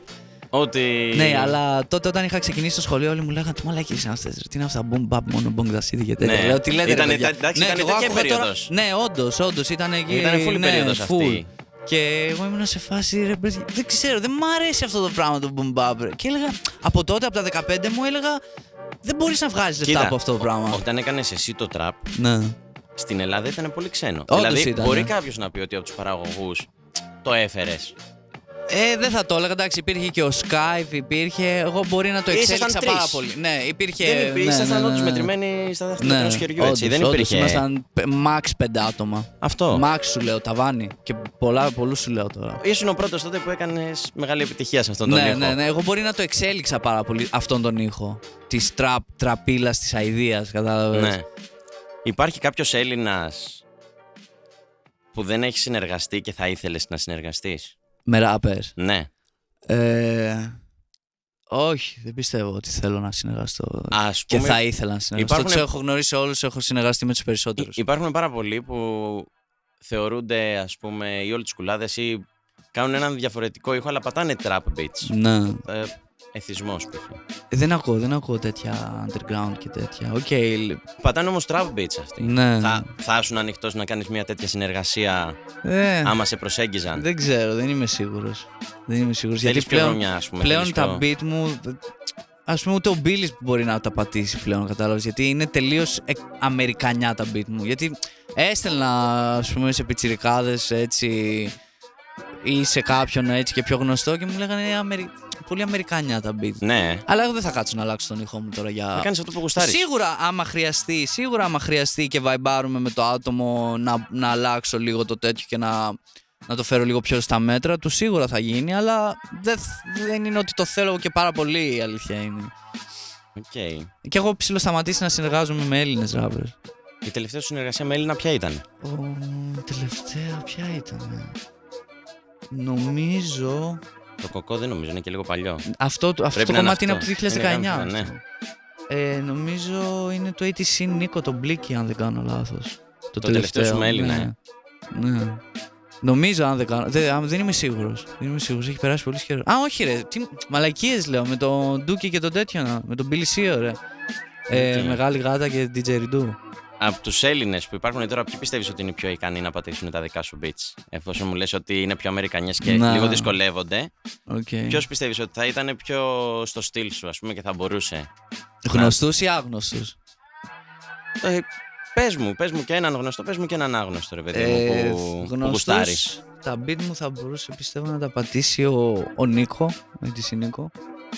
Ότι... Ναι, αλλά τότε όταν είχα ξεκινήσει στο σχολείο, όλοι μου λέγανε τι μαλακίες είναι αυτές. Τι είναι αυτά, boom bap, μόνο bong δασίδι και τέτοια. Ναι. Λέω, τι λέτε, ήταν τέτοια περίοδος. Ναι, όντως ήταν εκεί. Ήταν full περίοδος αυτή. Και εγώ ήμουν σε φάση, ρε παιδιά, δεν ξέρω, δεν μ' αρέσει αυτό το πράγμα το boom bap. Και έλεγα, από τότε, από τα 15 μου, έλεγα, δεν μπορείς να βγάλεις λεφτά από αυτό το πράγμα. Όταν έκανες εσύ το trap, ναι, στην Ελλάδα ήταν πολύ ξένο. Όντως δηλαδή, ήταν, μπορεί κάποιος να πει ότι από τους παραγωγούς το έφερες. Δεν θα το έλεγα, εντάξει, υπήρχε και ο Skype, υπήρχε. Εγώ μπορεί να το εξέλιξα πάρα πολύ. Ναι, υπήρχε. Ήσασταν όντως μετρημένοι στα δάχτυλα ενός χεριού, έτσι. Δεν υπήρχε. Ήμασταν max 5 άτομα. Αυτό. Max σου λέω, ταβάνι. Και πολλούς σου λέω τώρα. Ήσουν ο πρώτος τότε που έκανες μεγάλη επιτυχία σε αυτόν τον ήχο. Ναι. Εγώ μπορεί να το εξέλιξα πάρα πολύ αυτόν τον ήχο. Της τραπίλας, της αηδίας, κατάλαβες. Ναι. Υπάρχει κάποιος Έλληνας που δεν έχει συνεργαστεί και θα ήθελες να συνεργαστείς? Με ράπερς? Ναι. Όχι, δεν πιστεύω ότι θέλω να συνεργαστώ. Και θα ήθελα να συνεργαστώ. Τους έχω γνωρίσει όλους, έχω συνεργαστεί με τους περισσότερους. Υπάρχουν πάρα πολλοί που θεωρούνται, ας πούμε, οι όλοι τους κουλάδες ή κάνουν έναν διαφορετικό ήχο, αλλά πατάνε trap beats. Ναι. Εθισμός π.χ. Δεν ακούω τέτοια underground και τέτοια. Πατάνε όμως trap beats αυτοί. Ναι. Θα ήσουν ανοιχτός να κάνεις μια τέτοια συνεργασία άμα σε προσέγγιζαν? Δεν ξέρω, δεν είμαι σίγουρος. Γιατί πλέον τα beat μου, ας πούμε, ούτε ο Μπίλης μπορεί να τα πατήσει πλέον, κατάλαβες. Γιατί είναι τελείως αμερικανιά τα beat μου. Γιατί έστελνα, ας πούμε, σε πιτσιρικάδες έτσι ή σε κάποιον έτσι και πιο γνωστό και μου λέγανε πολύ αμερικάνια τα beat. Ναι. Αλλά εγώ δεν θα κάτσω να αλλάξω τον ήχο μου τώρα για... Να κάνεις αυτό που γουστάρεις. Σίγουρα άμα χρειαστεί και βαϊμπάρουμε με το άτομο να αλλάξω λίγο το τέτοιο και να το φέρω λίγο πιο στα μέτρα του, σίγουρα θα γίνει, αλλά δεν είναι ότι το θέλω και πάρα πολύ, η αλήθεια είναι. Okay. Και εγώ ψιλοσταματήσει να συνεργάζομαι με Έλληνες rappers. Η τελευταία σου συνεργασία με Έλληνα ποια ήταν? Η τελευταία ποια ήταν? Νομίζω... Το Κοκό δεν νομίζω, είναι και λίγο παλιό. Αυτό το κομμάτι είναι από το 2019. Ναι. Νομίζω είναι το ATC Νίκο, το Μπλίκι, αν δεν κάνω λάθος. Το τελευταίο σου με Έλληνα. Ναι. Νομίζω, αν δεν κάνω. Δεν είμαι σίγουρος. Έχει περάσει πολύ καιρό. Α, όχι, ρε. Τι μαλακίες λέω. Με τον Ντούκι και τον τέτοιο. Με τον Billy Seo, ρε. Μεγάλη Γάτα και DJ Riddu. Από τους Έλληνες που υπάρχουν τώρα, ποιοι πιστεύεις ότι είναι οι πιο ικανοί να πατήσουν τα δικά σου beats? Εφόσον μου λες ότι είναι πιο αμερικανιές και λίγο δυσκολεύονται, ποιος πιστεύεις ότι θα ήταν πιο στο στυλ σου, ας πούμε, και θα μπορούσε? Γνωστούς ή άγνωστους? Πες μου και έναν γνωστό, πες μου και έναν άγνωστο, ρε παιδί μου, που γουστάρεις. Τα beat μου θα μπορούσε, πιστεύω, να τα πατήσει ο Νίκο, ATC Νίκο.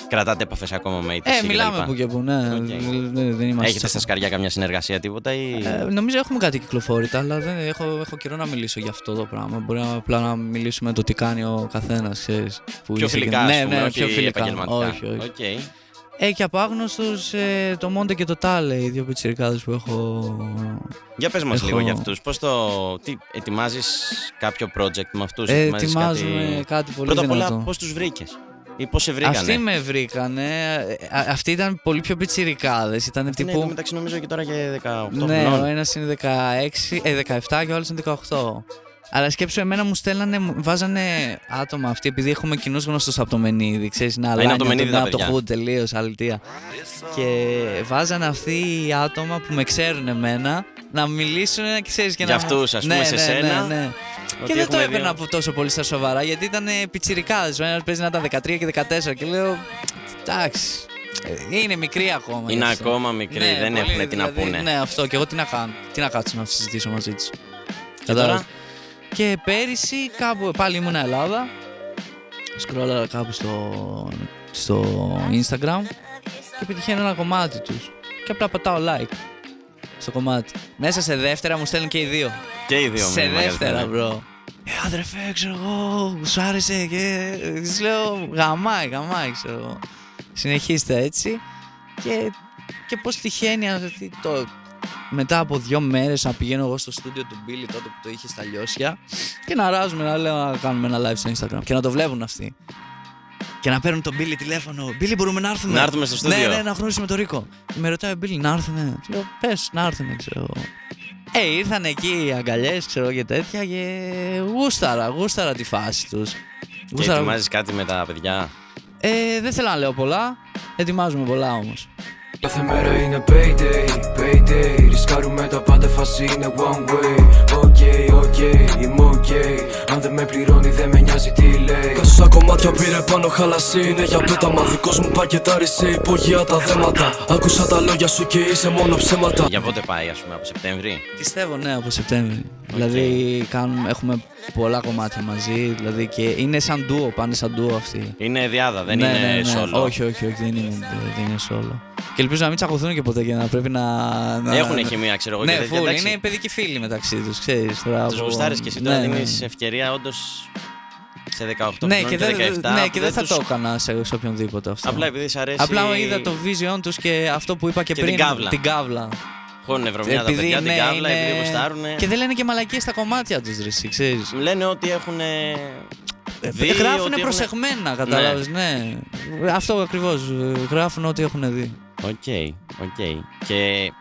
Κρατάτε επαφές ακόμα με ATC? Μιλάμε που και που, ναι. Δεν είμαστε. Έχετε στα σκαριά καμιά συνεργασία, τίποτα? Ή... νομίζω έχουμε κάτι κυκλοφόρητα, αλλά δεν έχω καιρό να μιλήσω για αυτό το πράγμα. Μπορεί απλά να μιλήσουμε το τι κάνει ο καθένας, ξέρεις. Πιο φιλικά, ναι, πιο επαγγελματικά. Όχι. Και από άγνωστους το Μόντε και το Τάλε, οι δύο πιτσιρικάδες που έχω. Για πες μας λίγο για αυτούς. Τι ετοιμάζεις κάποιο project με αυτούς? Ετοιμάζουμε κάτι πολύ δυνατό. Πρώτα απ' όλα, πώς τους βρήκες ή πώς σε βρήκανε? Αυτοί με βρήκανε. Αυτοί ήταν πολύ πιο πιτσιρικάδες. Ήτανε τύπου. Ναι, μεταξύ νομίζω και τώρα και 18 ναι, ο ένας είναι 17 και ο άλλος είναι 18. Αλλά σκέψου, εμένα μου στέλνανε, βάζανε άτομα αυτοί, επειδή έχουμε κοινούς γνωστούς από το Μενίδη, ξέρεις, να αλλάζει από το Hood, τελείως αλητία. Και βάζανε αυτοί οι άτομα που με ξέρουν εμένα να μιλήσουν, ξέρεις, και για αυτούς, ας πούμε, σε σένα. Ναι. Και δεν το έπαιρνα από τόσο πολύ στα σοβαρά, γιατί ήταν πιτσιρικάδες. Ο ένας παίζει να ήταν 13 και 14 και λέω, εντάξει. Είναι μικρή ακόμα. Είναι ακόμα μικρή, δεν έχουν τι να πούνε. Ναι, αυτό. Και εγώ τι να κάνω, τι να κάτσω να συζητήσω μαζί τους. Και τώρα? Και πέρυσι κάπου πάλι ήμουν Ελλάδα. Σκρόλαρα κάπου στο Instagram και πετυχαίνω ένα κομμάτι τους. Και απλά πατάω like στο κομμάτι. Μέσα σε δεύτερα μου στέλνουν και οι δύο. Και οι δύο. Σε δεύτερα, bro. Αδερφέ, ξέρω εγώ, σου άρεσε και της λέω γαμάει, ξέρω εγώ. συνεχίστε έτσι. Και πώς τυχαίνει μετά από 2 μέρες να πηγαίνω εγώ στο στούντιο του Billy τότε που το είχε στα Λιώσια και να ράζουμε, να λέω να κάνουμε ένα live στο Instagram και να το βλέπουν αυτοί. Και να παίρνουν τον Billy τηλέφωνο. Billy, μπορούμε να έρθουμε. Να έρθουμε στο στούντιο. Ναι, να γνωρίσουμε τον Ρίκο. Και με ρωτάει ο Billy να έρθουμε. Του λέω, πες να έρθουμε, ξέρω εγώ. Ήρθαν εκεί οι αγκαλιές, ξέρω και τέτοια και γούσταρα τη φάση τους. Και ετοιμάζεις κάτι με τα παιδιά? Δεν θέλω να λέω πολλά. Ετοιμάζουμε πολλά όμως. Κάθε μέρα είναι payday, ρισκάρουμε τα πάντα, φάση είναι one way. Ok, είμαι ok, αν δεν με πληρώνει δεν με νοιάζει τι λέει. Κάσα κομμάτια πήρε πάνω χαλασί, είναι για πέταμα. Δικός μου πακετάρισε υπογεία τα δέματα. Άκουσα τα λόγια σου και είσαι μόνο ψέματα. Για πότε πάει, ας πούμε, από Σεπτέμβρη? Πιστεύω ναι, από Σεπτέμβρη. Δηλαδή έχουμε πολλά κομμάτια μαζί, δηλαδή και είναι σαν ντουο, πάνε σαν ντουο αυτοί. Είναι διάδα, δεν είναι solo? Όχι, δεν είναι solo. Και ελπίζω να μην τσακωθούν και ποτέ και να πρέπει να... Έχουν χημεία, ξέρω εγώ. Ναι, φουλ, είναι παιδικοί φίλοι μεταξύ τους, ξέρεις. Τους γουστάρεις και εσύ τώρα δίνεις ευκαιρία όντως σε 18 ναι, και 17. Ναι, και δεν θα το έκανα σε οποιονδήποτε αυτό. Απλά επειδή σ' αρέσει... Απλά είδα το vision τους και αυτό που είπα και πριν, την κάβλα. Χώνουν ευρωμιά τα παιδιά, την κάβλα, επειδή γουστάρουνε. Και δεν λένε και μαλακίες στα κομμάτια τους, ρε, ξέρεις. Λένε ότι έχουν... Γράφουνε προσεγμένα, κατάλαβες, ναι. Αυτό ακριβώς, γράφουν ότι έχουν δει. Οκ. Και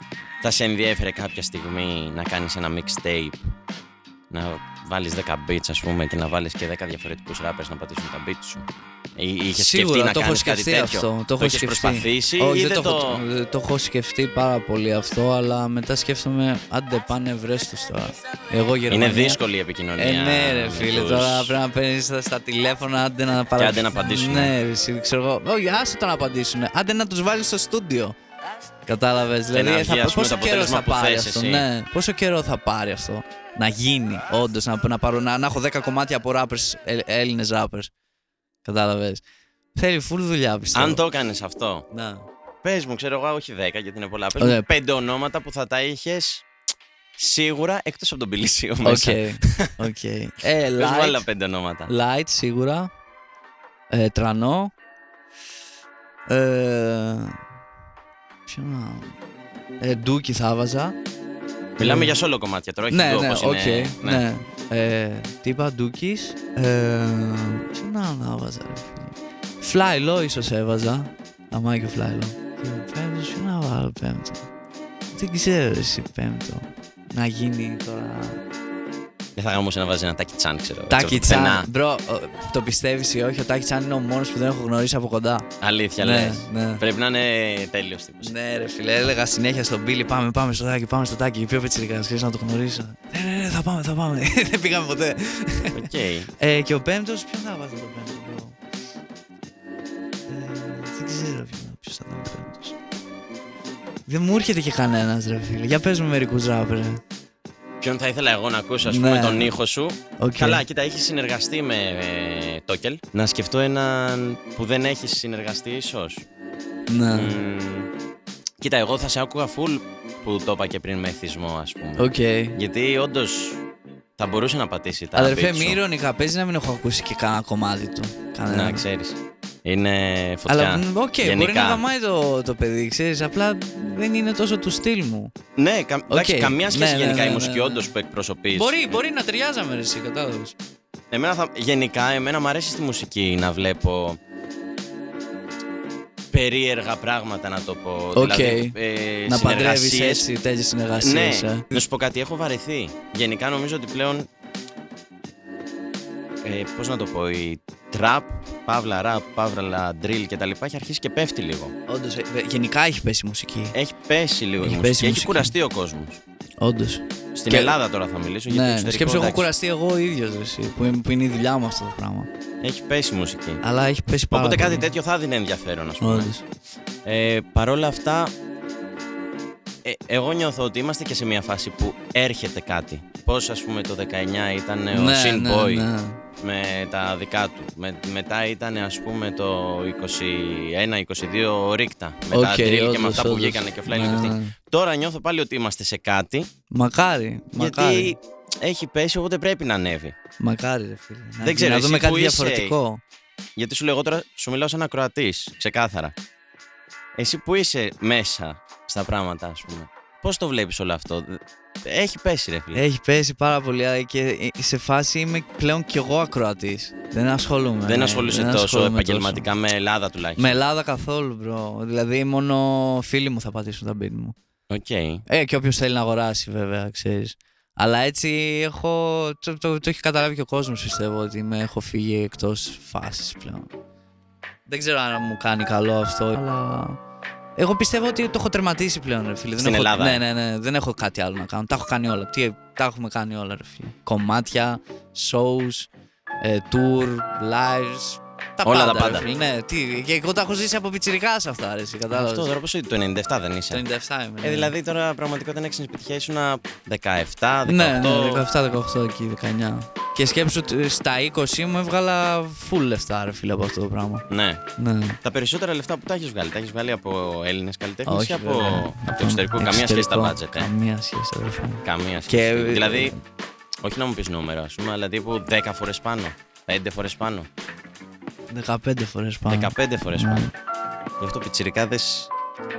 θα σε ενδιέφερε κάποια στιγμή να κάνεις ένα mixtape, να βάλεις 10 beats, ας πούμε, και να βάλεις και 10 διαφορετικούς rappers να πατήσουν τα beats σου? Είχες σκεφτεί να κάνεις κάτι τέτοιο? Αυτό, το έχεις προσπαθήσει? Όχι, το έχω σκεφτεί πάρα πολύ αυτό, αλλά μετά σκέφτομαι, άντε πάνε βρες τους τώρα. Εγώ Γερμανία. Είναι δύσκολη η επικοινωνία. Ναι ρε φίλε, τώρα πρέπει να παίρνεις στα τηλέφωνα, άντε να και άντε να απαντήσουν. Ναι ρε, ξέρω εγώ, όχι άσε το να απαντήσουν, άντε να τους βάλεις στο στούντιο. Κατάλαβες, δηλαδή πόσο καιρό θα πάρει αυτό, ναι, πόσο καιρό θα πάρει αυτό να γίνει, όντως, να έχω 10 κομμάτια από rappers, Έλληνες rappers. Κατάλαβες. Θέλει full δουλειά, πιστεύω. Αν το έκανες αυτό, να. Πες μου, ξέρω εγώ, όχι 10 γιατί είναι πολλά. Πες μου 5 ονόματα που θα τα είχες σίγουρα εκτός από τον Πηλίσιο μέσα. Οκ. Πες μου άλλα 5 ονόματα. Light σίγουρα. Τρανό. Ποιο να... Ντούκι θα έβαζα. Μιλάμε για solo κομμάτια τώρα, όχι ντου όπως είναι. Ναι. Τι είπα, Ντούκις. Ποιο να έβαζα, ρε φίλε. Fly Low ίσως έβαζα. Αμά και Fly Low. Και πέμπτο, ποιο να βάλω πέμπτο. Δεν ξέρω εσύ πέμπτο. Να γίνει τώρα... Δεν θα γαμούσε να βάζει ένα Τάκι Τσάν, ξέρω. Τάκι Τσάν, μπρο, το πιστεύεις ή όχι, ο Τάκι Τσάν είναι ο μόνος που δεν έχω γνωρίσει από κοντά. Αλήθεια, λες. Ναι. Πρέπει να είναι τέλειος τύπος. Ναι ρε φίλε, έλεγα συνέχεια στον Μπίλι, πάμε στο Τάκι, πιο πετσιρικάς, ξέρεις να το γνωρίσω. Ναι, θα πάμε, δεν πήγαμε ποτέ. Οκ. Και ο πέμπτος, ποιον θα βάζω το πέμπτο, μπρο. Δεν ξέρω ποιος θα ήταν ο πέμπτος. Δεν μου έρχεται και κανένας ρε φίλε, για πες μου μερικούς ράπερ. Ποιον θα ήθελα εγώ να ακούσω, ας πούμε, τον ήχο σου. Καλά, κοίτα, έχεις συνεργαστεί με Τόκελ. Να σκεφτώ έναν που δεν έχεις συνεργαστεί ίσως. Ναι. Κοίτα, εγώ θα σε άκουγα full που το είπα και πριν με εθισμό, ας πούμε. Γιατί όντως θα μπορούσε να πατήσει τα αδερφέ, μη ηρωνικά, παίζει να μην έχω ακούσει και κανένα κομμάτι του. Να ξέρεις. Είναι φωτιά. Αλλά μπορεί να γαμάει το παιδί, ξέρεις, απλά δεν είναι τόσο του στυλ μου. Ναι, εντάξει, καμία σχέση γενικά η μουσική όντως που εκπροσωπείς. Μπορεί να ταιριάζαμε ρε εσύ, κατάλαβες. Γενικά, εμένα μου αρέσει στη μουσική να βλέπω περίεργα πράγματα, να το πω. Δηλαδή, να παντρεύεις έτσι τέτοιες συνεργασίες. Ναι, να σου πω κάτι, έχω βαρεθεί. Γενικά νομίζω ότι πλέον, πώς να το πω, η τραπ, παύλα ραπ, παύλα drill και τα λοιπά έχει αρχίσει και πέφτει λίγο. Όντως, γενικά έχει πέσει η μουσική. Έχει πέσει λίγο η μουσική, έχει κουραστεί ο κόσμος. Όντως. Στην Ελλάδα τώρα θα μιλήσω. Ναι, σκέψου, έχω κουραστεί εγώ ο ίδιος, που είναι η δουλειά μου αυτό το πράγμα. Έχει πέσει η μουσική. Αλλά έχει πέσει πάρα Οπότε πολύ. κάτι τέτοιο θα δίνει ενδιαφέρον, ας πούμε. Παρ' όλα αυτά, εγώ νιώθω ότι είμαστε και σε μια φάση που έρχεται κάτι. Πώς, ας πούμε, το 19 ήταν ο Sin Boy με τα δικά του. Μετά ήταν, ας πούμε, το 21-22 ο Ρίκτα. Με τα drill και με αυτά που βγήκανε και φλάει και αυτοί. Τώρα νιώθω πάλι ότι είμαστε σε κάτι. Μακάρι. Έχει πέσει, οπότε πρέπει να ανέβει. Μακάρι, ρε φίλε. Δεν ξέρω, να δούμε κάτι διαφορετικό. γιατί σου λέω εγώ τώρα, σου μιλάω σαν ακροατής, ξεκάθαρα. Εσύ που είσαι μέσα στα πράγματα, ας πούμε, πώς το βλέπεις όλο αυτό? Έχει πέσει, ρε φίλε. Έχει πέσει πάρα πολύ και σε φάση είμαι πλέον κι εγώ ακροατής. Δεν ασχολούμαι. Δεν ασχολείσαι τόσο επαγγελματικά με Ελλάδα τουλάχιστον? Με Ελλάδα καθόλου, bro. Δηλαδή μόνο φίλοι μου θα πατήσουν τα beat μου. Okay. Και όποιος θέλει να αγοράσει, βέβαια, ξέρεις. Αλλά έτσι έχω. Το έχει καταλάβει και ο κόσμος, πιστεύω, ότι έχω φύγει εκτός φάσης πλέον. Δεν ξέρω αν μου κάνει καλό αυτό, αλλά. Εγώ πιστεύω ότι το έχω τερματίσει πλέον, ρε φίλε. Στην Ελλάδα. Ναι. Δεν έχω κάτι άλλο να κάνω. Τα έχω κάνει όλα. Τα έχουμε κάνει όλα, ρε φίλε. Κομμάτια, shows, tour, lives. Όλα τα πάντα. Ναι, και εγώ τα έχω ζήσει από πιτσιρικάς αυτά, αρέσει, κατάλαβες. Αυτό τώρα πώς είναι, το 97 δεν είσαι? Το 97 είμαι. Δηλαδή τώρα πραγματικά δεν έχεις επιτυχία, ήσουν 17, 18. Ναι, 17-18 εκεί, 19. Και σκέψου ότι στα 20 μου έβγαλα full λεφτά, ρε φίλε, από αυτό το πράγμα. Ναι. Τα περισσότερα λεφτά που τα έχεις βγάλει, τα έχεις βγάλει από Έλληνες καλλιτέχνες ή από το εξωτερικό? Καμία σχέση τα budget. Καμία σχέση, αδερφέ. Καμία σχέση. Δηλαδή, όχι να μου πεις νούμερο, ας πούμε, αλλά τύπου 10 φορές πάνω, 5 φορές πάνω. 15 φορές πάνω. 15 φορές πάνω. Γι' αυτό πιτσιρικάδες,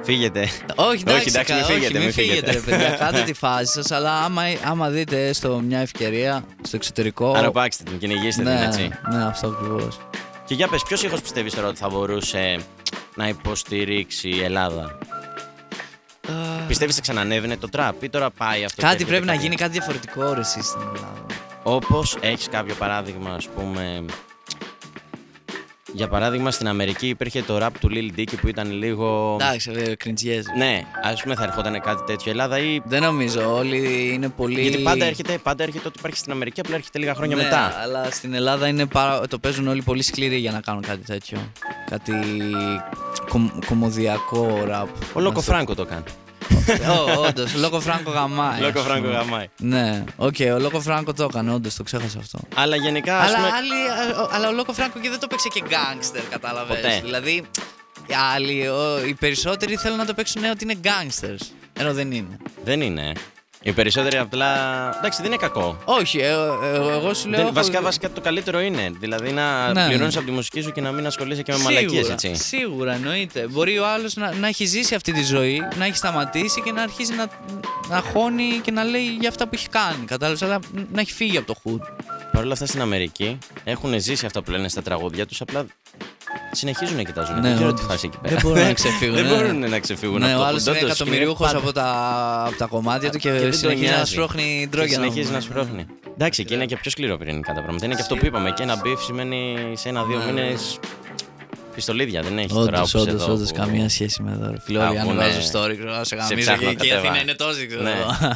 φύγετε. Όχι, εντάξει, μην φύγετε, ρε παιδιά. Κάντε τη φάση σας, αλλά άμα δείτε έστω μια ευκαιρία στο εξωτερικό. Αρπάξτε την, κυνηγήστε την, έτσι. Ναι, αυτό ακριβώς. Και για πες, ποιος ήχος πιστεύεις τώρα ότι θα μπορούσε να υποστηρίξει η Ελλάδα? Πιστεύεις θα ξανανέβαινε το τραπ ή τώρα πάει αυτό? Κάτι πρέπει να γίνει, κάτι διαφορετικό, ρε, εσύ, στην Ελλάδα. Όπως έχεις κάποιο παράδειγμα, ας πούμε? Για παράδειγμα, στην Αμερική υπήρχε το rap του Lil Dicky που ήταν λίγο. Εντάξει, κριντζιές. Ναι, ας πούμε, θα ερχόταν κάτι τέτοιο Ελλάδα ή. Δεν νομίζω, όλοι είναι πολύ. Γιατί πάντα έρχεται ότι υπάρχει στην Αμερική, απλά έρχεται λίγα χρόνια μετά. Ναι, αλλά στην Ελλάδα το παίζουν όλοι πολύ σκληροί για να κάνουν κάτι τέτοιο. Κάτι κομμωδιακό rap. Ο Λόκο Φράγκο το κάνει. Όντως, ο Λόκο Φράγκο γαμάει. Λόκο Φράγκο γαμάει. Ναι, ο Λόκο Φράγκο το έκανε, όντως, το ξέχασα αυτό. Αλλά γενικά. Αλλά ο Λόκο Φράγκο και δεν το παίξε και γκάνγκστερ, κατάλαβες. Ποτέ. Δηλαδή, οι περισσότεροι θέλουν να το παίξουν ότι είναι γκάνγκστερς. Ενώ δεν είναι. Δεν είναι. Οι περισσότεροι απλά. Εντάξει, δεν είναι κακό. Όχι, εγώ σου λέω. Βασικά το καλύτερο είναι. Δηλαδή να πληρώνεις από τη μουσική σου και να μην ασχολείσαι και με μαλακίες, έτσι. Σίγουρα, εννοείται. Μπορεί ο άλλος να έχει ζήσει αυτή τη ζωή, να έχει σταματήσει και να αρχίσει να χώνει και να λέει για αυτά που έχει κάνει. Κατάλαβες, αλλά να έχει φύγει από το hood. Παρ' όλα αυτά στην Αμερική έχουν ζήσει αυτά που λένε στα τραγούδια τους, απλά συνεχίζουν να κοιτάζουν. Ναι, δεν ξέρω τι φάση εκεί πέρα. Δεν μπορούν να ξεφύγουν. Δεν μπορούν να ξεφύγουν. Ναι, ο άλλος είναι εκατομμυριούχος από τα κομμάτια του και συνεχίζει να σπρώχνει ντρόγια. Συνεχίζει να σπρώχνει. Εντάξει, εκεί είναι και πιο σκληροπυρηνικά τα πράγματα. Είναι και αυτό που είπαμε. Και ένα beef σημαίνει σε 1-2 μήνες πιστολίδια. Δεν έχει τώρα όπως εδώ. Όντως, καμία σχέση με εδώ. Φίλοι, αν βάζω story, σε γαμίζω και η Αθήνα είναι τόση.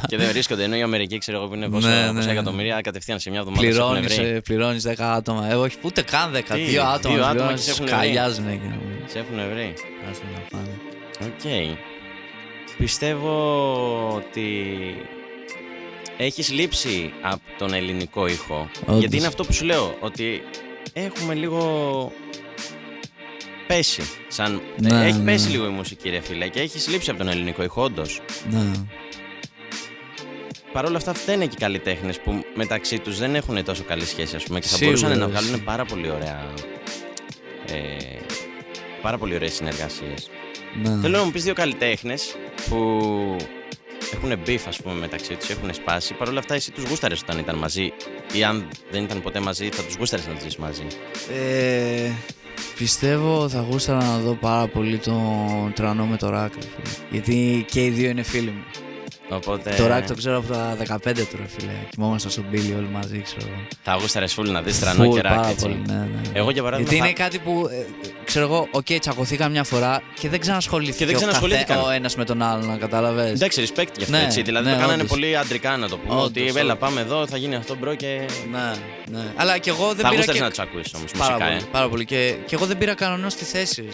Και δεν βρίσκονται. Ενώ η Αμερική, ξέρω εγώ, που είναι πόσα εκατομμύρια, κατευθείαν σε μια εβδομάδα. Πληρώνεις 10 άτομα. Όχι, ούτε καν 10. 2 άτομα και σε σκαλιάζουν. Σε έχουν βρει. Άστε να πάνε. Οκ. Πιστεύω ότι έχεις λείψει από τον ελληνικό ήχο. Γιατί είναι αυτό που σου λέω, ότι έχουμε λίγο πέσει. Έχει πέσει λίγο η μουσική, ρε φίλε, και έχεις λείψει από τον ελληνικό ήχο, όντως. Ναι. Παρ' όλα αυτά φταίνε και οι καλλιτέχνες που μεταξύ τους δεν έχουν τόσο καλή σχέση, ας πούμε, και θα μπορούσαν να βγάλουν πάρα πολύ ωραία. Πάρα πολύ ωραίες συνεργασίες. Ναι. Θέλω να μου πεις 2 καλλιτέχνες που έχουν beef, ας πούμε, μεταξύ τους, έχουν σπάσει. Παρ' όλα αυτά, εσύ τους γούσταρες όταν ήταν μαζί, ή αν δεν ήταν ποτέ μαζί, θα τους γούσταρες να τους δεις μαζί? Πιστεύω θα γούσταρα να δω πάρα πολύ τον Τρανό με το Ράκ, γιατί και οι 2 είναι φίλοι μου. Οπότε... Το Ράκ το ξέρω από τα 15 του, ρε φίλε. Κοιμόμασταν στον Μπίλι όλοι μαζί, ξέρω. Θα γούσταρες φουλ να δεις Τρανό και Ράκ, έτσι. Πολύ, ναι. Εγώ για παράδειγμα. Γιατί είναι κάτι που, ξέρω εγώ, τσακωθήκαμε μια φορά και δεν ξανασχολήθηκαν ο ένας με τον άλλον, να κατάλαβες. Εντάξει, respect γι' αυτό, έτσι. Δηλαδή το κάνανε πολύ αντρικά, να το πούμε. Ότι έλα, πάμε εδώ, θα γίνει αυτό, μπρο και. Ναι. Αλλά και εγώ δεν πήρα. Θα γούσταρες να τους ακούσεις όμως μουσικά, πάρα πολύ. Και εγώ δεν πήρα κανονώς στη θέση.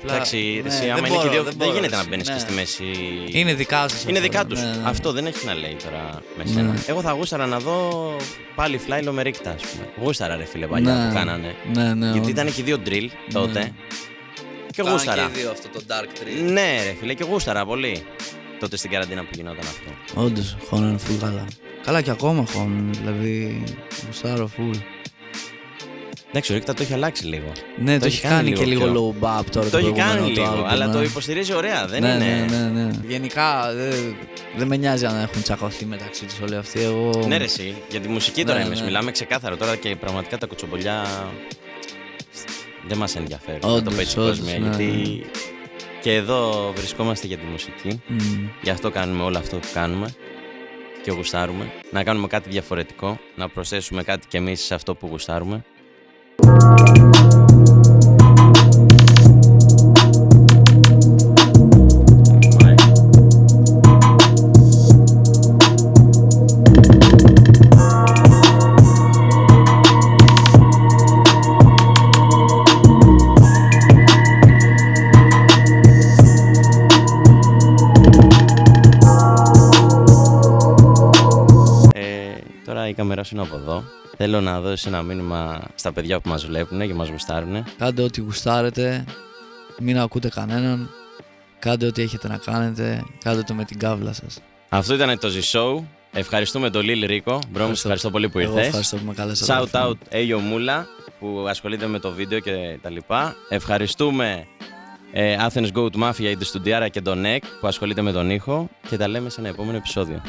Εντάξει, άμα είναι και 2, δεν γίνεται να μπαίνεις και στη μέση. Είναι δικά σας. Είναι δικά τους. Αυτό δεν έχει να λέει τώρα με σένα. Εγώ θα γούσταρα να δω πάλι Φλάιλο με Ρίκτα, ας πούμε. Γούσταρα, ρε φίλε, παλιά που κάνανε. Ναι. Γιατί ήταν και 2 drill τότε. Και γούσταρα. Και 2 αυτό το dark drill. Ναι, ρε φίλε, και γούσταρα πολύ. Τότε στην καραντίνα που γινόταν αυτό. Όντως, χώνανε full καλά. Καλά και ακόμα χώνουν, δηλαδή γουστάρω full. Εντάξει, ο Ρίκτα το έχει αλλάξει λίγο. Ναι, το έχει κάνει και λίγο low bap τώρα. Το έχει κάνει λίγο, αλλά το υποστηρίζει ωραία, δεν είναι. Ναι. Γενικά δεν με νοιάζει αν έχουν τσακωθεί μεταξύ τους όλοι αυτοί. Εγώ... Ναι, ρε, εσύ, για τη μουσική τώρα εμείς μιλάμε ξεκάθαρο τώρα και πραγματικά τα κουτσομπολιά δεν μας ενδιαφέρουν να το παίξει κόσμια. Γιατί και εδώ βρισκόμαστε για τη μουσική. Γι' αυτό κάνουμε όλο αυτό που κάνουμε και γουστάρουμε. Να κάνουμε κάτι διαφορετικό, να προσθέσουμε κάτι κι εμείς σε αυτό που γουστάρουμε. Τώρα η καμερά σου είναι από εδώ. Θέλω να δώσεις ένα μήνυμα στα παιδιά που μας βλέπουν και μας γουστάρουν. Κάντε ό,τι γουστάρετε, μην ακούτε κανέναν, κάντε ό,τι έχετε να κάνετε, κάντε το με την κάβλα σας. Αυτό ήταν το Z-Show. Ευχαριστούμε τον Lil Rico. Bro, ευχαριστώ πολύ που ήρθες. Εγώ ευχαριστώ που με κάλεσατε. Shout out Ayo Mula που ασχολείται με το βίντεο και τα λοιπά. Ευχαριστούμε Athens Goat Mafia, η Στουντιάρα και τον Νεκ που ασχολείται με τον ήχο και τα λέμε σε ένα επόμενο επεισόδιο.